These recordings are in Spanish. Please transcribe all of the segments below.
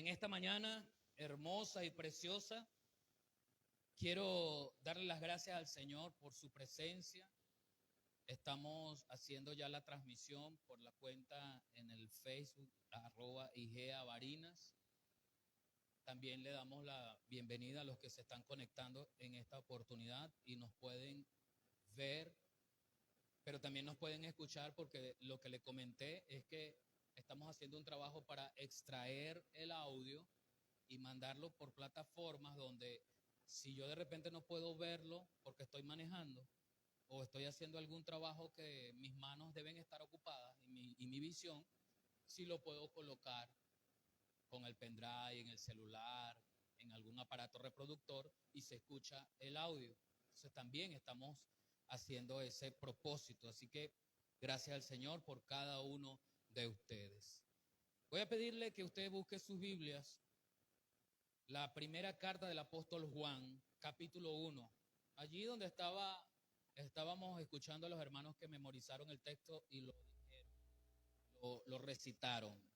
en esta mañana hermosa y preciosa, quiero darle las gracias al Señor por su presencia. Estamos haciendo ya la transmisión por la cuenta en el Facebook, @IGEABarinas. También le damos la bienvenida a los que se están conectando en esta oportunidad y nos pueden ver, pero también nos pueden escuchar, porque lo que le comenté es que estamos haciendo un trabajo para extraer el audio y mandarlo por plataformas donde, si yo de repente no puedo verlo porque estoy manejando o estoy haciendo algún trabajo que mis manos deben estar ocupadas y mi visión, sí lo puedo colocar con el pendrive, en el celular, en algún aparato reproductor y se escucha el audio. Entonces también estamos haciendo ese propósito. Así que gracias al Señor por cada uno de ustedes. Voy a pedirle que usted busque sus Biblias. La primera carta del apóstol Juan, capítulo 1. Allí donde estábamos escuchando a los hermanos que memorizaron el texto y lo dijeron, lo recitaron.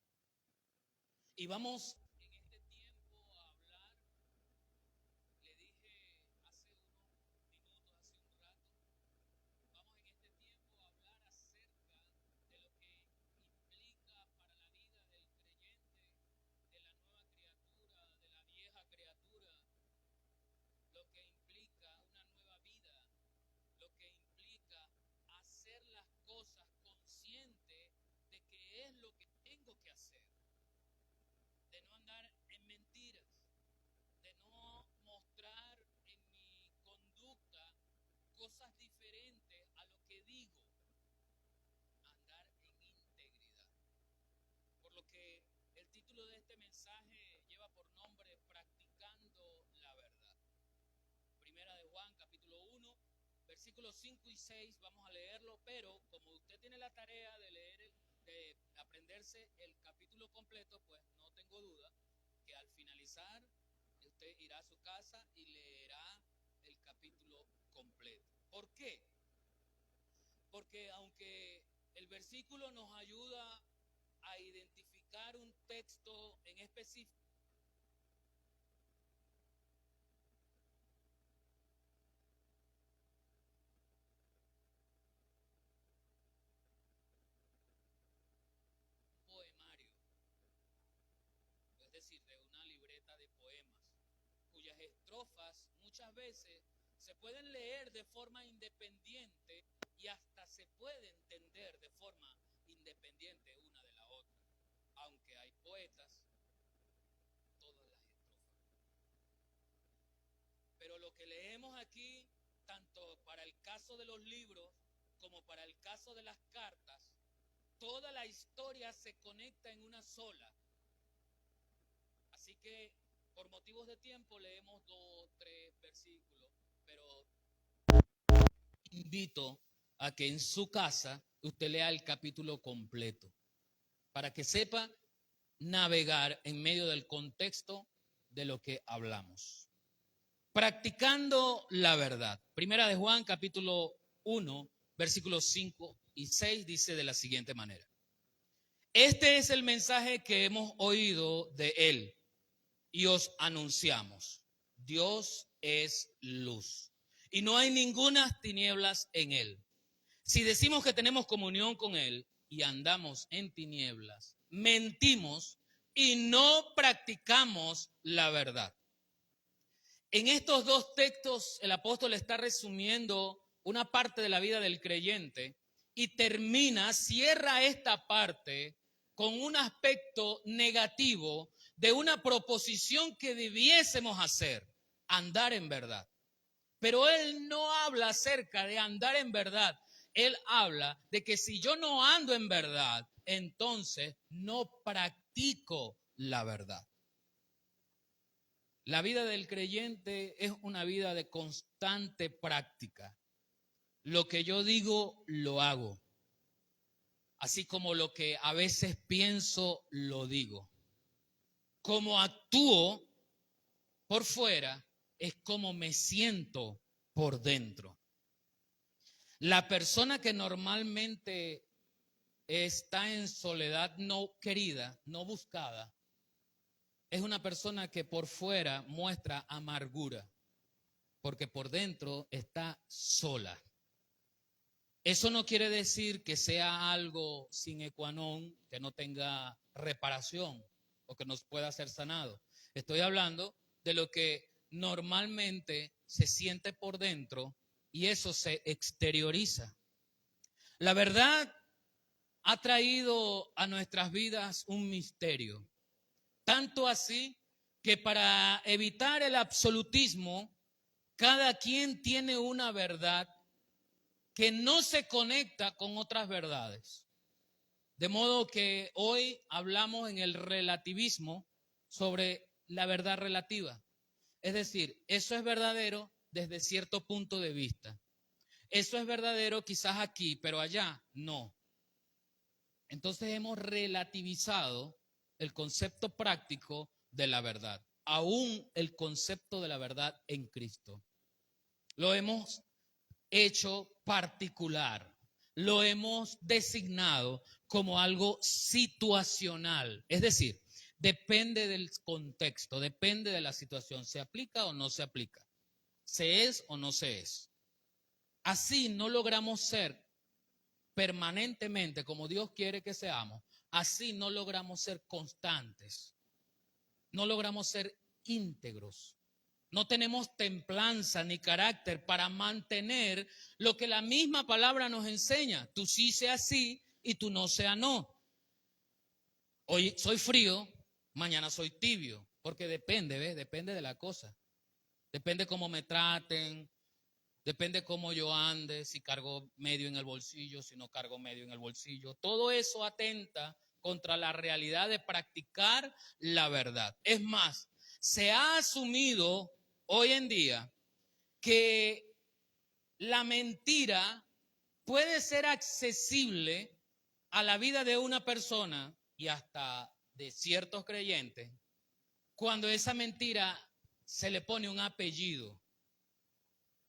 Y vamos en este tiempo a hablar, le dije hace unos minutos, hace un rato, vamos en este tiempo a hablar acerca de lo que implica para la vida del creyente, de la nueva criatura, de la vieja criatura, lo que implica una nueva vida, lo que implica hacer las cosas consciente de que es lo que tengo que hacer, de no andar en mentiras, de no mostrar en mi conducta cosas diferentes a lo que digo, andar en integridad. Por lo que el título de este mensaje lleva por nombre Practicando la Verdad. Primera de Juan, capítulo 1, versículos 5 y 6, vamos a leerlo, pero como usted tiene la tarea de leer, de aprenderse el capítulo completo, pues no tengo duda que al finalizar usted irá a su casa y leerá el capítulo completo. ¿Por qué? Porque aunque el versículo nos ayuda a identificar un texto en específico, poemario, es decir, de una libreta de poemas, cuyas estrofas muchas veces se pueden leer de forma independiente y hasta se puede entender de forma independiente una de la otra, aunque hay poetas, todas las estrofas. Pero lo que leemos aquí, tanto para el caso de los libros como para el caso de las cartas, toda la historia se conecta en una sola. Así que, por motivos de tiempo, leemos 2, 3 versículos, pero invito a que en su casa usted lea el capítulo completo, para que sepa navegar en medio del contexto de lo que hablamos. Practicando la verdad. Primera de Juan, capítulo 1, versículos 5 y 6, dice de la siguiente manera: este es el mensaje que hemos oído de él y os anunciamos. Dios es luz y no hay ninguna tinieblas en él. Si decimos que tenemos comunión con él y andamos en tinieblas, mentimos y no practicamos la verdad. En estos dos textos el apóstol está resumiendo una parte de la vida del creyente y cierra esta parte con un aspecto negativo de una proposición que debiésemos hacer: andar en verdad. Pero él no habla acerca de andar en verdad. Él habla de que si yo no ando en verdad, entonces no practico la verdad. La vida del creyente es una vida de constante práctica. Lo que yo digo, lo hago. Así como lo que a veces pienso, lo digo. Como actúo por fuera, es como me siento por dentro. La persona que normalmente está en soledad no querida, no buscada, es una persona que por fuera muestra amargura, porque por dentro está sola. Eso no quiere decir que sea algo sine qua non, que no tenga reparación o que nos pueda ser sanado. Estoy hablando de lo que normalmente se siente por dentro y eso se exterioriza. La verdad ha traído a nuestras vidas un misterio, tanto así que para evitar el absolutismo, cada quien tiene una verdad que no se conecta con otras verdades. De modo que hoy hablamos en el relativismo sobre la verdad relativa. Es decir, eso es verdadero desde cierto punto de vista. Eso es verdadero quizás aquí, pero allá no. Entonces hemos relativizado el concepto práctico de la verdad, aún el concepto de la verdad en Cristo. Lo hemos hecho particular, lo hemos designado como algo situacional, es decir, depende del contexto, depende de la situación, se aplica o no se aplica, se es o no se es. Así no logramos ser permanentemente como Dios quiere que seamos, así no logramos ser constantes, no logramos ser íntegros. No tenemos templanza ni carácter para mantener lo que la misma palabra nos enseña. Tú sí sea sí y tú no sea no. Hoy soy frío, mañana soy tibio, porque depende, ¿ves? Depende de la cosa. Depende cómo me traten, depende cómo yo ande, si cargo medio en el bolsillo, si no cargo medio en el bolsillo. Todo eso atenta contra la realidad de practicar la verdad. Es más, se ha asumido hoy en día que la mentira puede ser accesible a la vida de una persona y hasta de ciertos creyentes cuando esa mentira se le pone un apellido.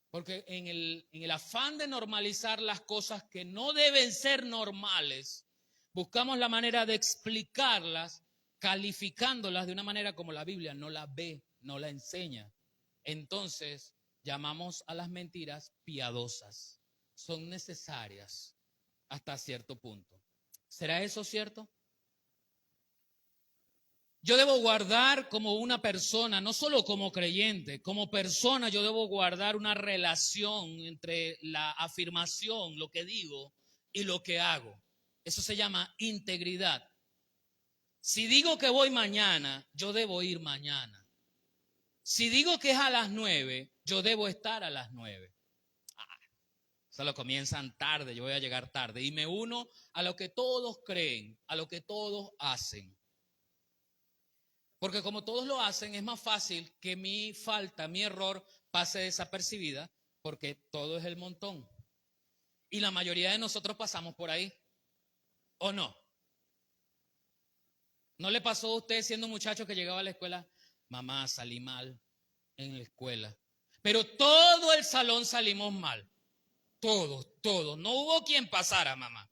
Porque en el afán de normalizar las cosas que no deben ser normales, buscamos la manera de explicarlas, calificándolas de una manera como la Biblia no la ve, no la enseña. Entonces, llamamos a las mentiras piadosas. Son necesarias hasta cierto punto. ¿Será eso cierto? Yo debo guardar como una persona, no solo como creyente, como persona yo debo guardar una relación entre la afirmación, lo que digo y lo que hago. Eso se llama integridad. Si digo que voy mañana, yo debo ir mañana. Si digo que es a las 9, yo debo estar a las 9. Solo comienzan tarde, yo voy a llegar tarde. Y me uno a lo que todos creen, a lo que todos hacen. Porque como todos lo hacen, es más fácil que mi falta, mi error, pase desapercibida, porque todo es el montón. Y la mayoría de nosotros pasamos por ahí. ¿O no? ¿No le pasó a usted siendo muchacho que llegaba a la escuela? Mamá, salí mal en la escuela. Pero todo el salón salimos mal. Todos. No hubo quien pasara, mamá.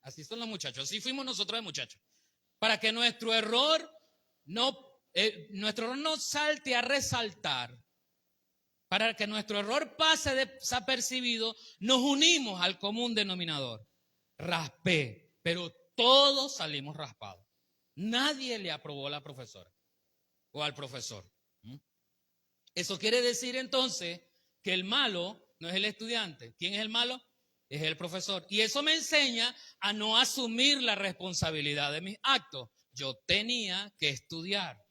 Así son los muchachos. Así fuimos nosotros de muchachos. Para que nuestro error no salte a resaltar, para que nuestro error pase desapercibido, nos unimos al común denominador. Raspé, pero todos salimos raspados. Nadie le aprobó a la profesora o al profesor. Eso quiere decir entonces que el malo no es el estudiante. ¿Quién es el malo? Es el profesor. Y eso me enseña a no asumir la responsabilidad de mis actos. Yo tenía que estudiar.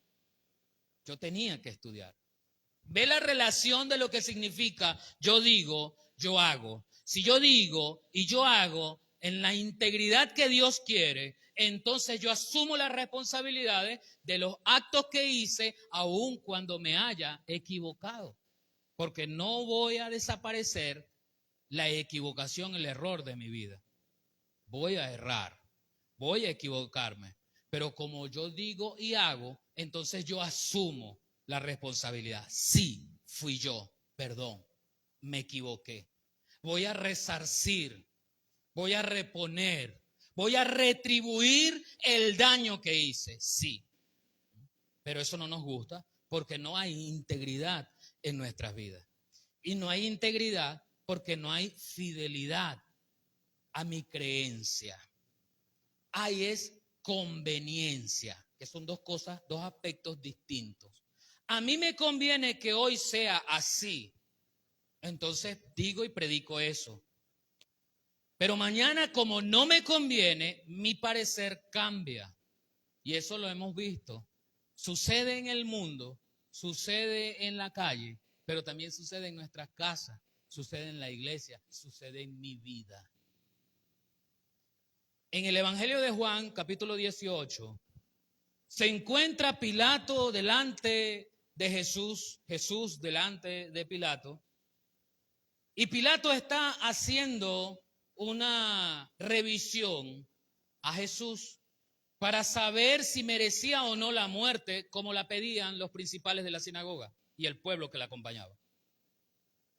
Ve la relación de lo que significa yo digo, yo hago. Si yo digo y yo hago en la integridad que Dios quiere, entonces yo asumo las responsabilidades de los actos que hice aun cuando me haya equivocado. Porque no voy a desaparecer la equivocación, el error de mi vida. Voy a errar, voy a equivocarme. Pero como yo digo y hago, entonces yo asumo la responsabilidad. Sí, fui yo, perdón, me equivoqué. Voy a resarcir, voy a reponer, voy a retribuir el daño que hice, sí. pero eso no nos gusta porque no hay integridad en nuestras vidas. Y no hay integridad porque no hay fidelidad a mi creencia. Hay es conveniencia, que son dos cosas, dos aspectos distintos. A mí me conviene que hoy sea así, entonces digo y predico eso. Pero mañana, como no me conviene, mi parecer cambia. Y eso lo hemos visto. Sucede en el mundo, sucede en la calle, pero también sucede en nuestras casas, sucede en la iglesia, sucede en mi vida. En el Evangelio de Juan, capítulo 18, se encuentra Pilato delante de Jesús, Jesús delante de Pilato, y Pilato está haciendo una revisión a Jesús para saber si merecía o no la muerte, como la pedían los principales de la sinagoga y el pueblo que la acompañaba.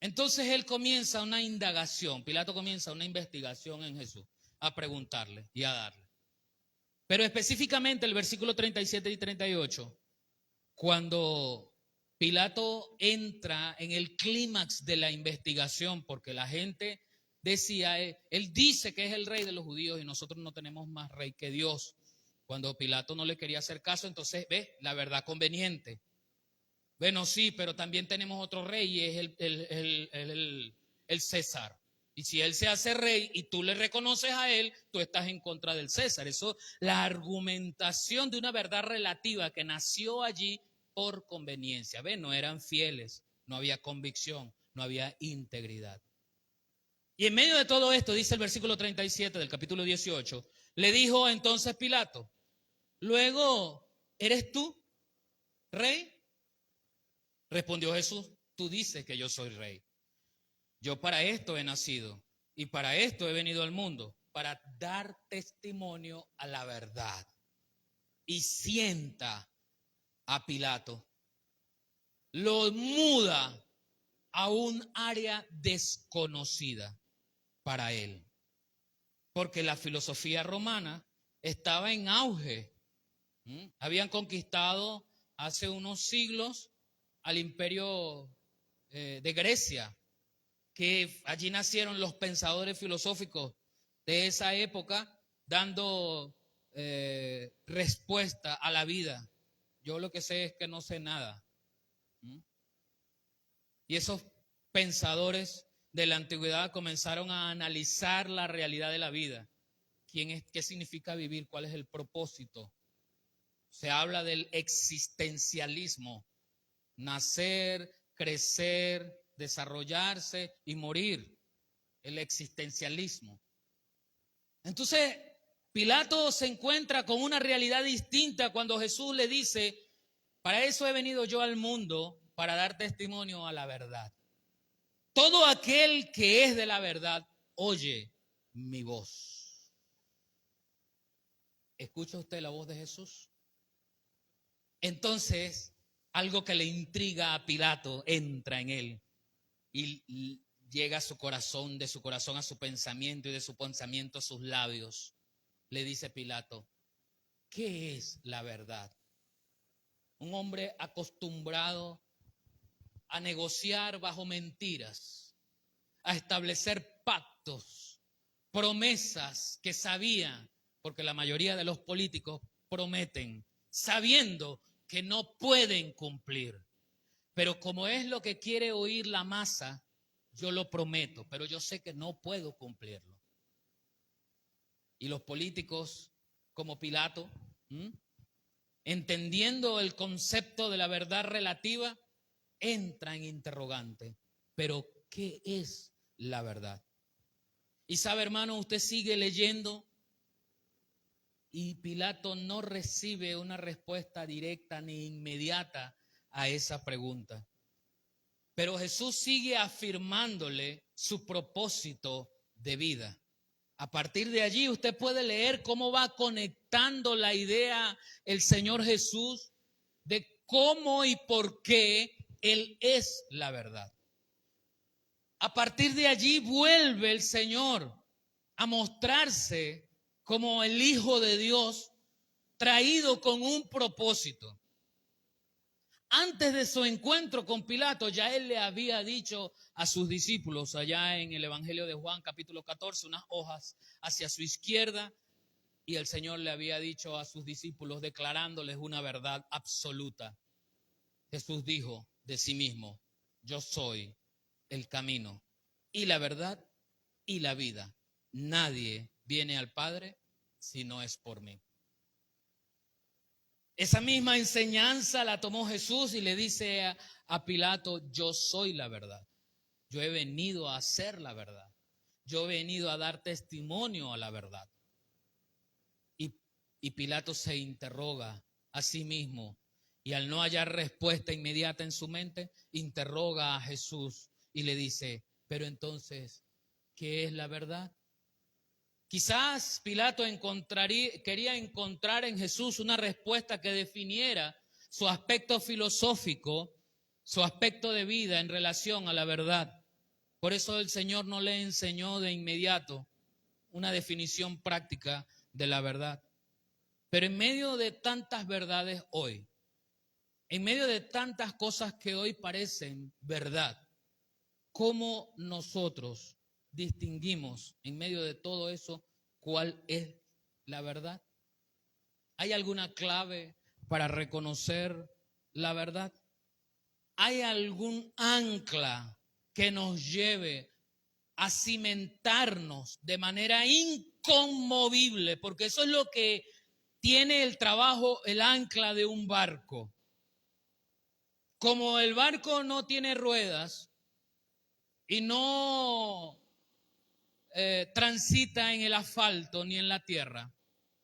Entonces él comienza una indagación, Pilato comienza una investigación en Jesús, a preguntarle y a darle. Pero específicamente el versículo 37 y 38, cuando Pilato entra en el clímax de la investigación, porque la gente decía, él dice que es el rey de los judíos y nosotros no tenemos más rey que Dios. Cuando Pilato no le quería hacer caso, entonces ve la verdad conveniente. Bueno, sí, pero también tenemos otro rey y es el César. Y si él se hace rey y tú le reconoces a él, tú estás en contra del César. Eso, la argumentación de una verdad relativa que nació allí por conveniencia. ¿Ven? No eran fieles, no había convicción, no había integridad. Y en medio de todo esto, dice el versículo 37 del capítulo 18, le dijo entonces Pilato, luego, ¿eres tú rey? Respondió Jesús, tú dices que yo soy rey. Yo para esto he nacido y para esto he venido al mundo, para dar testimonio a la verdad. Y sienta a Pilato, lo muda a un área desconocida para él, porque la filosofía romana estaba en auge. Habían conquistado hace unos siglos al imperio de Grecia, que allí nacieron los pensadores filosóficos de esa época, dando respuesta a la vida. Yo lo que sé es que no sé nada. Y esos pensadores de la antigüedad comenzaron a analizar la realidad de la vida. ¿Quién es? ¿Qué significa vivir? ¿Cuál es el propósito? Se habla del existencialismo, nacer, crecer, desarrollarse y morir, el existencialismo. Entonces, Pilato se encuentra con una realidad distinta cuando Jesús le dice, para eso he venido yo al mundo, para dar testimonio a la verdad. Todo aquel que es de la verdad, oye mi voz. ¿Escucha usted la voz de Jesús? Entonces, algo que le intriga a Pilato entra en él y llega a su corazón, de su corazón a su pensamiento y de su pensamiento a sus labios. Le dice Pilato, ¿qué es la verdad? Un hombre acostumbrado a negociar bajo mentiras, a establecer pactos, promesas que sabían, porque la mayoría de los políticos prometen, sabiendo que no pueden cumplir. Pero como es lo que quiere oír la masa, yo lo prometo, pero yo sé que no puedo cumplirlo. Y los políticos, como Pilato, entendiendo el concepto de la verdad relativa, entra en interrogante. Pero, ¿qué es la verdad? Y sabe, hermano, usted sigue leyendo y Pilato no recibe una respuesta directa ni inmediata a esa pregunta. Pero Jesús sigue afirmándole su propósito de vida. A partir de allí usted puede leer cómo va conectando la idea el Señor Jesús de cómo y por qué Él es la verdad. A partir de allí vuelve el Señor a mostrarse como el Hijo de Dios traído con un propósito. Antes de su encuentro con Pilato, ya él le había dicho a sus discípulos, allá en el Evangelio de Juan, capítulo 14, unas hojas hacia su izquierda, y el Señor le había dicho a sus discípulos, declarándoles una verdad absoluta. Jesús dijo de sí mismo, yo soy el camino y la verdad y la vida. Nadie viene al Padre si no es por mí. Esa misma enseñanza la tomó Jesús y le dice a Pilato, yo soy la verdad. Yo he venido a hacer la verdad. Yo he venido a dar testimonio a la verdad. Y Pilato se interroga a sí mismo y al no hallar respuesta inmediata en su mente, interroga a Jesús y le dice, pero entonces, ¿qué es la verdad? Quizás Pilato quería encontrar en Jesús una respuesta que definiera su aspecto filosófico, su aspecto de vida en relación a la verdad. Por eso el Señor no le enseñó de inmediato una definición práctica de la verdad. Pero en medio de tantas verdades hoy, en medio de tantas cosas que hoy parecen verdad, ¿cómo nosotros distinguimos en medio de todo eso cuál es la verdad? ¿Hay alguna clave para reconocer la verdad? ¿Hay algún ancla que nos lleve a cimentarnos de manera inconmovible? Porque eso es lo que tiene el trabajo, el ancla de un barco. Como el barco no tiene ruedas y no transita en el asfalto ni en la tierra,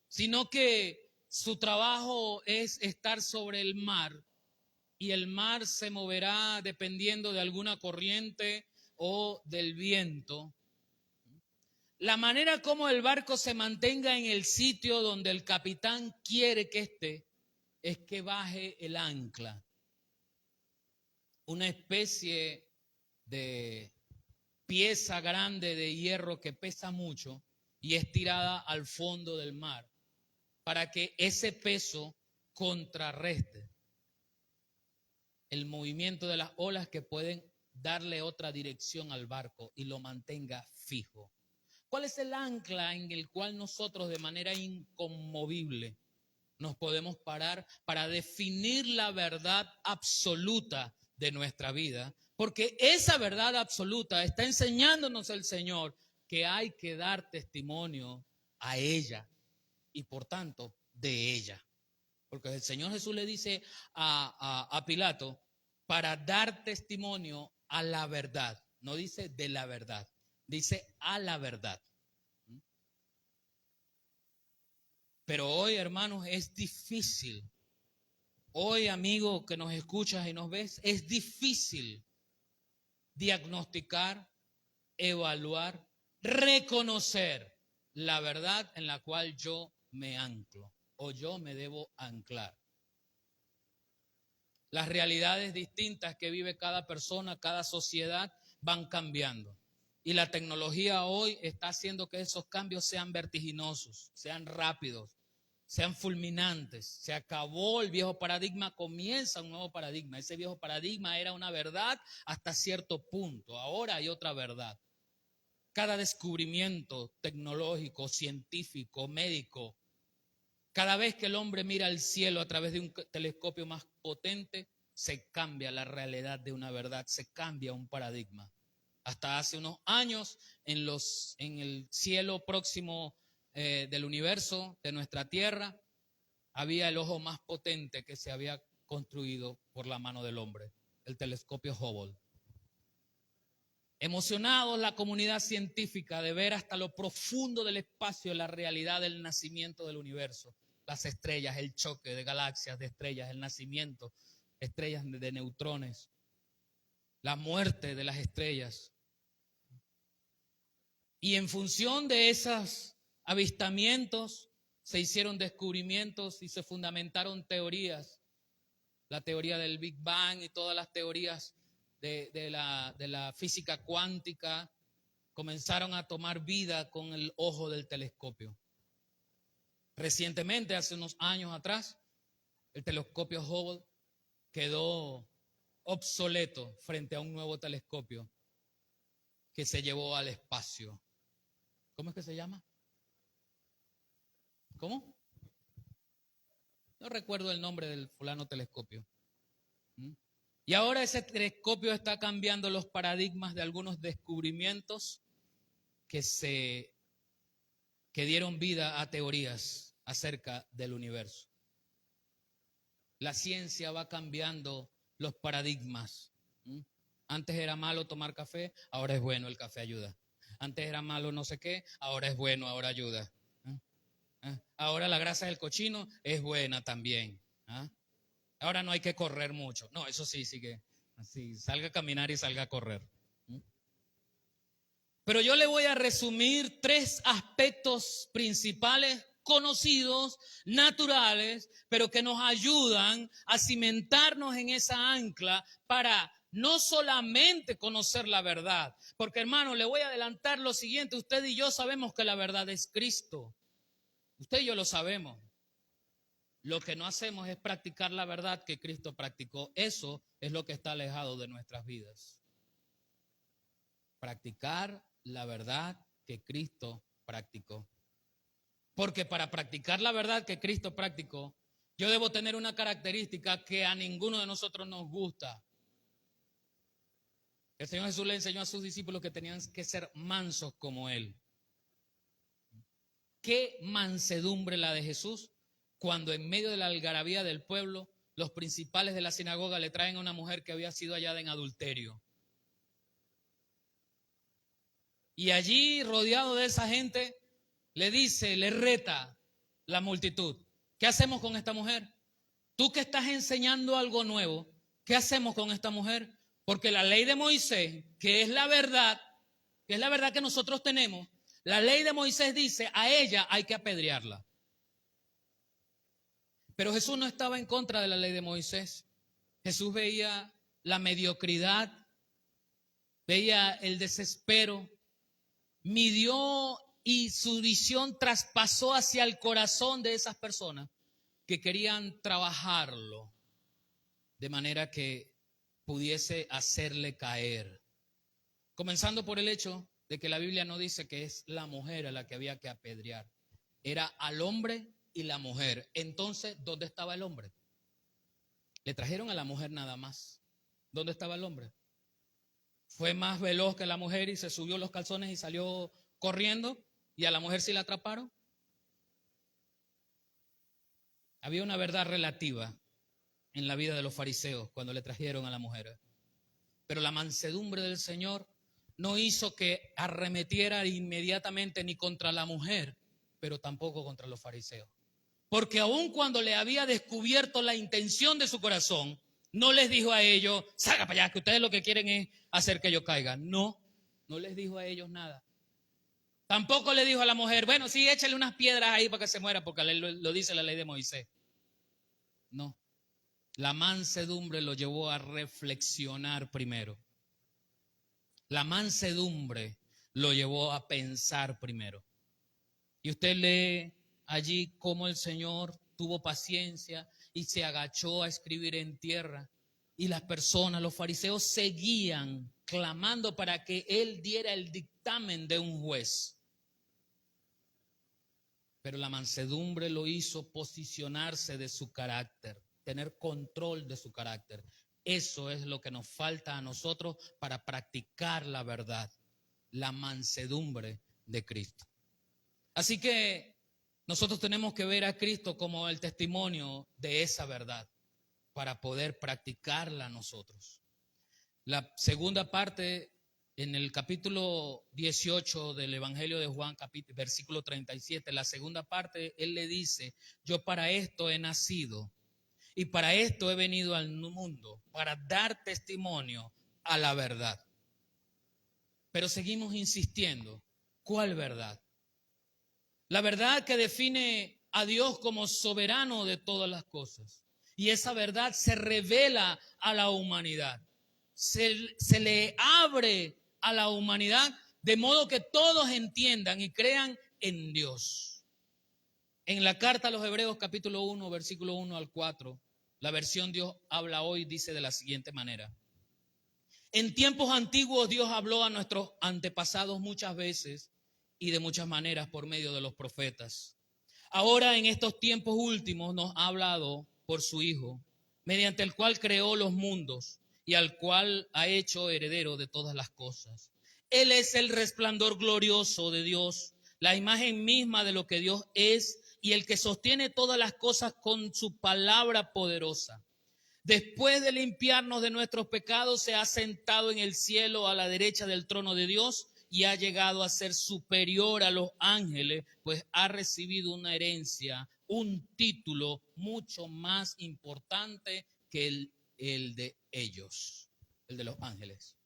sino que su trabajo es estar sobre el mar y el mar se moverá dependiendo de alguna corriente o del viento. La manera como el barco se mantenga en el sitio donde el capitán quiere que esté es que baje el ancla, una especie de pieza grande de hierro que pesa mucho y es tirada al fondo del mar para que ese peso contrarreste el movimiento de las olas que pueden darle otra dirección al barco y lo mantenga fijo. ¿Cuál es el ancla en el cual nosotros de manera inconmovible nos podemos parar para definir la verdad absoluta de nuestra vida? Porque esa verdad absoluta está enseñándonos el Señor que hay que dar testimonio a ella y por tanto de ella. Porque el Señor Jesús le dice a Pilato para dar testimonio a la verdad. No dice de la verdad, dice a la verdad. Pero hoy, hermanos, es difícil. Hoy, amigo que nos escuchas y nos ves, es difícil diagnosticar, evaluar, reconocer la verdad en la cual yo me anclo o yo me debo anclar. Las realidades distintas que vive cada persona, cada sociedad, van cambiando. Y la tecnología hoy está haciendo que esos cambios sean vertiginosos, sean rápidos, sean fulminantes. Se acabó el viejo paradigma, comienza un nuevo paradigma. Ese viejo paradigma era una verdad hasta cierto punto. Ahora hay otra verdad. Cada descubrimiento tecnológico, científico, médico, cada vez que el hombre mira al cielo a través de un telescopio más potente, se cambia la realidad de una verdad, se cambia un paradigma. Hasta hace unos años, en el cielo próximo del universo, de nuestra Tierra, había el ojo más potente que se había construido por la mano del hombre, el telescopio Hubble. Emocionados la comunidad científica de ver hasta lo profundo del espacio la realidad del nacimiento del universo, las estrellas, el choque de galaxias, de estrellas, el nacimiento, estrellas de neutrones, la muerte de las estrellas. Y en función de esos avistamientos se hicieron descubrimientos y se fundamentaron teorías, la teoría del Big Bang y todas las teorías de la física cuántica comenzaron a tomar vida con el ojo del telescopio. Recientemente, hace unos años atrás, el telescopio Hubble quedó obsoleto frente a un nuevo telescopio que se llevó al espacio. ¿Cómo es que se llama? ¿Cómo? No recuerdo el nombre del fulano telescopio. Y ahora ese telescopio está cambiando los paradigmas de algunos descubrimientos que dieron vida a teorías acerca del universo. La ciencia va cambiando los paradigmas. Antes era malo tomar café, ahora es bueno, el café ayuda. Antes era malo no sé qué, ahora es bueno, ahora ayuda. Ahora la grasa del cochino es buena también. Ahora no hay que correr mucho. No, eso sí que así, salga a caminar y salga a correr. Pero yo le voy a resumir 3 aspectos principales, conocidos, naturales, pero que nos ayudan a cimentarnos en esa ancla para no solamente conocer la verdad. Porque, hermano, le voy a adelantar lo siguiente. Usted y yo sabemos que la verdad es Cristo. Usted y yo lo sabemos. Lo que no hacemos es practicar la verdad que Cristo practicó. Eso es lo que está alejado de nuestras vidas. Practicar la verdad que Cristo practicó. Porque para practicar la verdad que Cristo practicó, yo debo tener una característica que a ninguno de nosotros nos gusta. El Señor Jesús le enseñó a sus discípulos que tenían que ser mansos como Él. ¿Qué mansedumbre la de Jesús? Cuando en medio de la algarabía del pueblo, los principales de la sinagoga le traen a una mujer que había sido hallada en adulterio. Y allí, rodeado de esa gente, le reta la multitud. ¿Qué hacemos con esta mujer? Tú que estás enseñando algo nuevo, ¿qué hacemos con esta mujer? Porque la ley de Moisés, que es la verdad que nosotros tenemos, la ley de Moisés dice, a ella hay que apedrearla. Pero Jesús no estaba en contra de la ley de Moisés. Jesús veía la mediocridad, veía el desespero, midió y su visión traspasó hacia el corazón de esas personas que querían trabajarlo de manera que pudiese hacerle caer. Comenzando por el hecho de que la Biblia no dice que es la mujer a la que había que apedrear. Era al hombre y la mujer. Entonces, ¿dónde estaba el hombre? Le trajeron a la mujer nada más. ¿Dónde estaba el hombre? Fue más veloz que la mujer y se subió los calzones y salió corriendo, y a la mujer sí la atraparon. Había una verdad relativa en la vida de los fariseos cuando le trajeron a la mujer. Pero la mansedumbre del Señor no hizo que arremetiera inmediatamente ni contra la mujer, pero tampoco contra los fariseos. Porque aun cuando le había descubierto la intención de su corazón, no les dijo a ellos, salga para allá, que ustedes lo que quieren es hacer que yo caiga. No les dijo a ellos nada. Tampoco le dijo a la mujer, bueno, sí, échale unas piedras ahí para que se muera, porque lo dice la ley de Moisés. No. La mansedumbre lo llevó a reflexionar primero. La mansedumbre lo llevó a pensar primero. Y usted lee allí cómo el Señor tuvo paciencia y se agachó a escribir en tierra. Y las personas, los fariseos, seguían clamando para que Él diera el dictamen de un juez. Pero la mansedumbre lo hizo posicionarse de su carácter, tener control de su carácter. Eso es lo que nos falta a nosotros para practicar la verdad, la mansedumbre de Cristo. Así que nosotros tenemos que ver a Cristo como el testimonio de esa verdad para poder practicarla nosotros. La segunda parte, en el capítulo 18 del Evangelio de Juan, versículo 37, la segunda parte, Él le dice, yo para esto he nacido y para esto he venido al mundo, para dar testimonio a la verdad. Pero seguimos insistiendo, ¿cuál verdad? La verdad que define a Dios como soberano de todas las cosas. Y esa verdad se revela a la humanidad. Se le abre a la humanidad de modo que todos entiendan y crean en Dios. En la carta a los Hebreos capítulo 1, versículo 1 al 4, La versión Dios habla hoy dice de la siguiente manera. En tiempos antiguos Dios habló a nuestros antepasados muchas veces y de muchas maneras por medio de los profetas. Ahora en estos tiempos últimos nos ha hablado por su Hijo, mediante el cual creó los mundos y al cual ha hecho heredero de todas las cosas. Él es el resplandor glorioso de Dios, la imagen misma de lo que Dios es y el que sostiene todas las cosas con su palabra poderosa. Después de limpiarnos de nuestros pecados, se ha sentado en el cielo a la derecha del trono de Dios y ha llegado a ser superior a los ángeles, pues ha recibido una herencia, un título mucho más importante que el de ellos, el de los ángeles.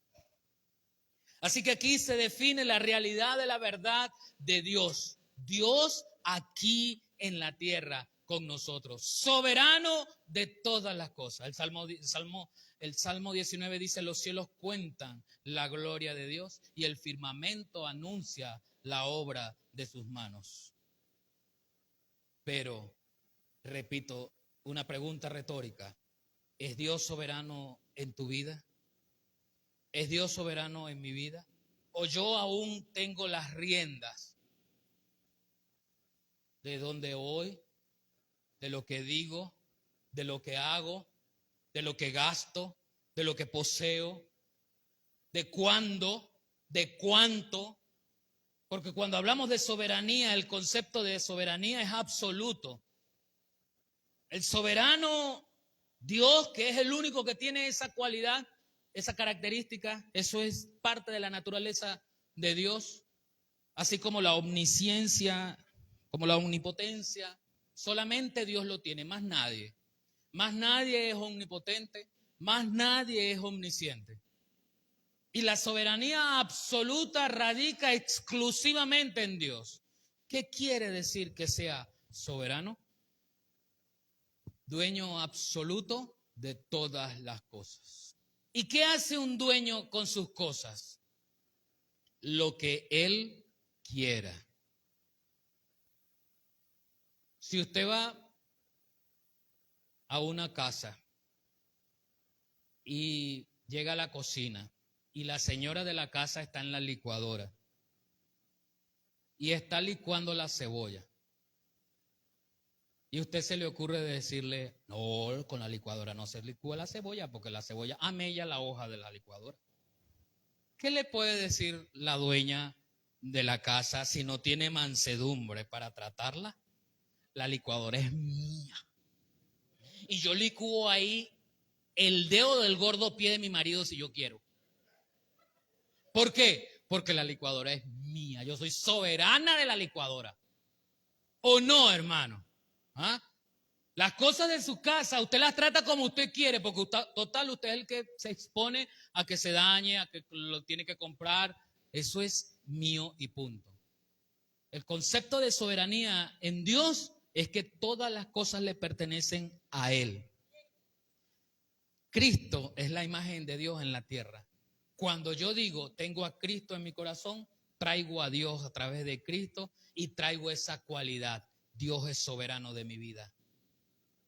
Así que aquí se define la realidad de la verdad de Dios. Dios aquí en la tierra con nosotros, soberano de todas las cosas. El Salmo 19 dice, los cielos cuentan la gloria de Dios y el firmamento anuncia la obra de sus manos. Pero, repito, una pregunta retórica, ¿es Dios soberano en tu vida? ¿Es Dios soberano en mi vida? ¿O yo aún tengo las riendas de donde voy, de lo que digo, de lo que hago, de lo que gasto, de lo que poseo, de cuándo, de cuánto? Porque cuando hablamos de soberanía, el concepto de soberanía es absoluto. El soberano Dios, que es el único que tiene esa cualidad, esa característica, eso es parte de la naturaleza de Dios, así como la omnisciencia, como la omnipotencia, solamente Dios lo tiene, más nadie. Más nadie es omnipotente, más nadie es omnisciente. Y la soberanía absoluta radica exclusivamente en Dios. ¿Qué quiere decir que sea soberano? Dueño absoluto de todas las cosas. ¿Y qué hace un dueño con sus cosas? Lo que él quiera. Si usted va a una casa y llega a la cocina y la señora de la casa está en la licuadora y está licuando la cebolla, y usted se le ocurre decirle, no, con la licuadora no se licúa la cebolla porque la cebolla amella la hoja de la licuadora. ¿Qué le puede decir la dueña de la casa si no tiene mansedumbre para tratarla? La licuadora es mía. Y yo licúo ahí el dedo del gordo pie de mi marido si yo quiero. ¿Por qué? Porque la licuadora es mía. Yo soy soberana de la licuadora. ¿O no, hermano? ¿Ah? Las cosas de su casa, usted las trata como usted quiere, porque total, usted es el que se expone a que se dañe, a que lo tiene que comprar. Eso es mío y punto. El concepto de soberanía en Dios es que todas las cosas le pertenecen a Él. Cristo es la imagen de Dios en la tierra. Cuando yo digo, tengo a Cristo en mi corazón, traigo a Dios a través de Cristo y traigo esa cualidad. Dios es soberano de mi vida.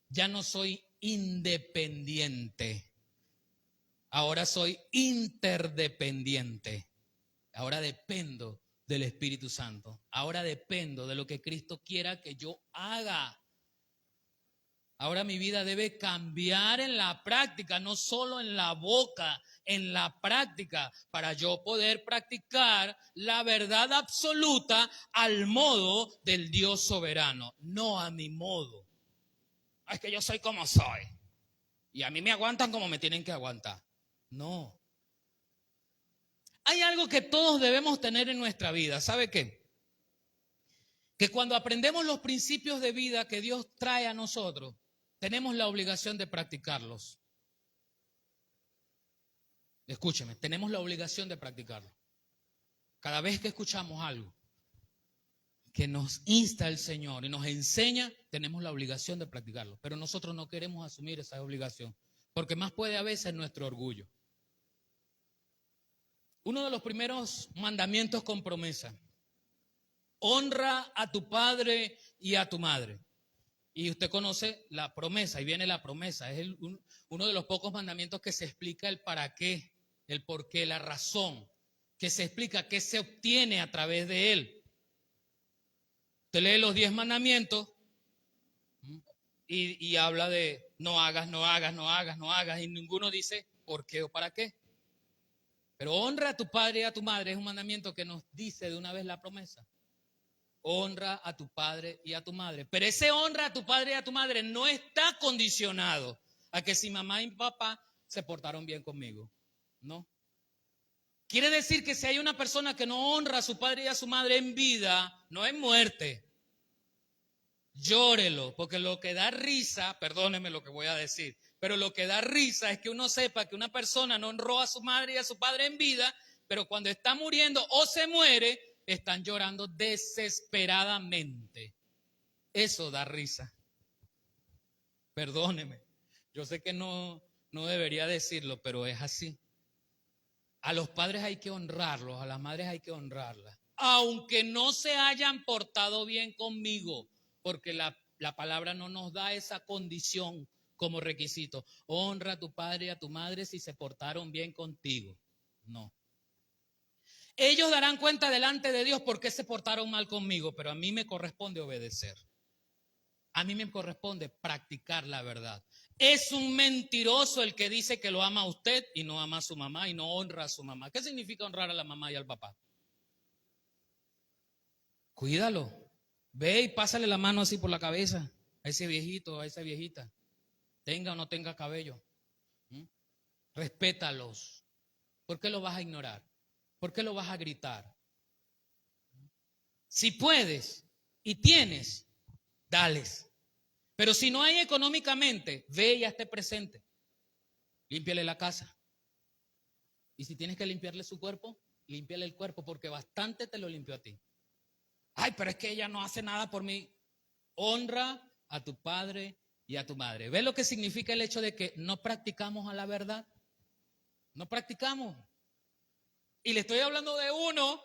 Ya no soy independiente, ahora soy interdependiente. Ahora dependo del Espíritu Santo. Ahora dependo de lo que Cristo quiera que yo haga. Ahora mi vida debe cambiar en la práctica, no solo en la boca, en la práctica, para yo poder practicar la verdad absoluta al modo del Dios soberano, no a mi modo. Es que yo soy como soy y a mí me aguantan como me tienen que aguantar. No. Hay algo que todos debemos tener en nuestra vida, ¿sabe qué? Que cuando aprendemos los principios de vida que Dios trae a nosotros, tenemos la obligación de practicarlos. Escúcheme, tenemos la obligación de practicarlos. Cada vez que escuchamos algo que nos insta el Señor y nos enseña, tenemos la obligación de practicarlo. Pero nosotros no queremos asumir esa obligación, porque más puede a veces nuestro orgullo. Uno de los primeros mandamientos con promesa: honra a tu padre y a tu madre. Y usted conoce la promesa, ahí viene la promesa. Es uno de los pocos mandamientos que se explica el para qué, el por qué, la razón, que se explica qué se obtiene a través de él. Usted lee los 10 mandamientos y habla de no hagas, no hagas, no hagas, no hagas, y ninguno dice por qué o para qué. Pero honra a tu padre y a tu madre es un mandamiento que nos dice de una vez la promesa. Honra a tu padre y a tu madre. Pero ese honra a tu padre y a tu madre no está condicionado a que si mamá y papá se portaron bien conmigo. No. Quiere decir que si hay una persona que no honra a su padre y a su madre en vida, no en muerte, llórelo, porque lo que da risa, perdóneme lo que voy a decir, pero lo que da risa es que uno sepa que una persona no honró a su madre y a su padre en vida, pero cuando está muriendo o se muere, están llorando desesperadamente. Eso da risa. Perdóneme. Yo sé que no debería decirlo, pero es así. A los padres hay que honrarlos, a las madres hay que honrarlas. Aunque no se hayan portado bien conmigo, porque la palabra no nos da esa condición como requisito. Honra a tu padre y a tu madre si se portaron bien contigo. No. Ellos darán cuenta delante de Dios por qué se portaron mal conmigo, pero a mí me corresponde obedecer. A mí me corresponde practicar la verdad. Es un mentiroso el que dice que lo ama a usted y no ama a su mamá y no honra a su mamá. ¿Qué significa honrar a la mamá y al papá? Cuídalo. Ve y pásale la mano así por la cabeza a ese viejito, a esa viejita. Tenga o no tenga cabello. Respétalos. ¿Por qué lo vas a ignorar? ¿Por qué lo vas a gritar? Si puedes y tienes, dales. Pero si no hay económicamente, ve y esté presente. Límpiale la casa. Y si tienes que limpiarle su cuerpo, límpiale el cuerpo, porque bastante te lo limpió a ti. Ay, pero es que ella no hace nada por mí. Honra a tu padre y a tu madre. ¿Ves lo que significa el hecho de que no practicamos a la verdad? No practicamos. Y le estoy hablando de uno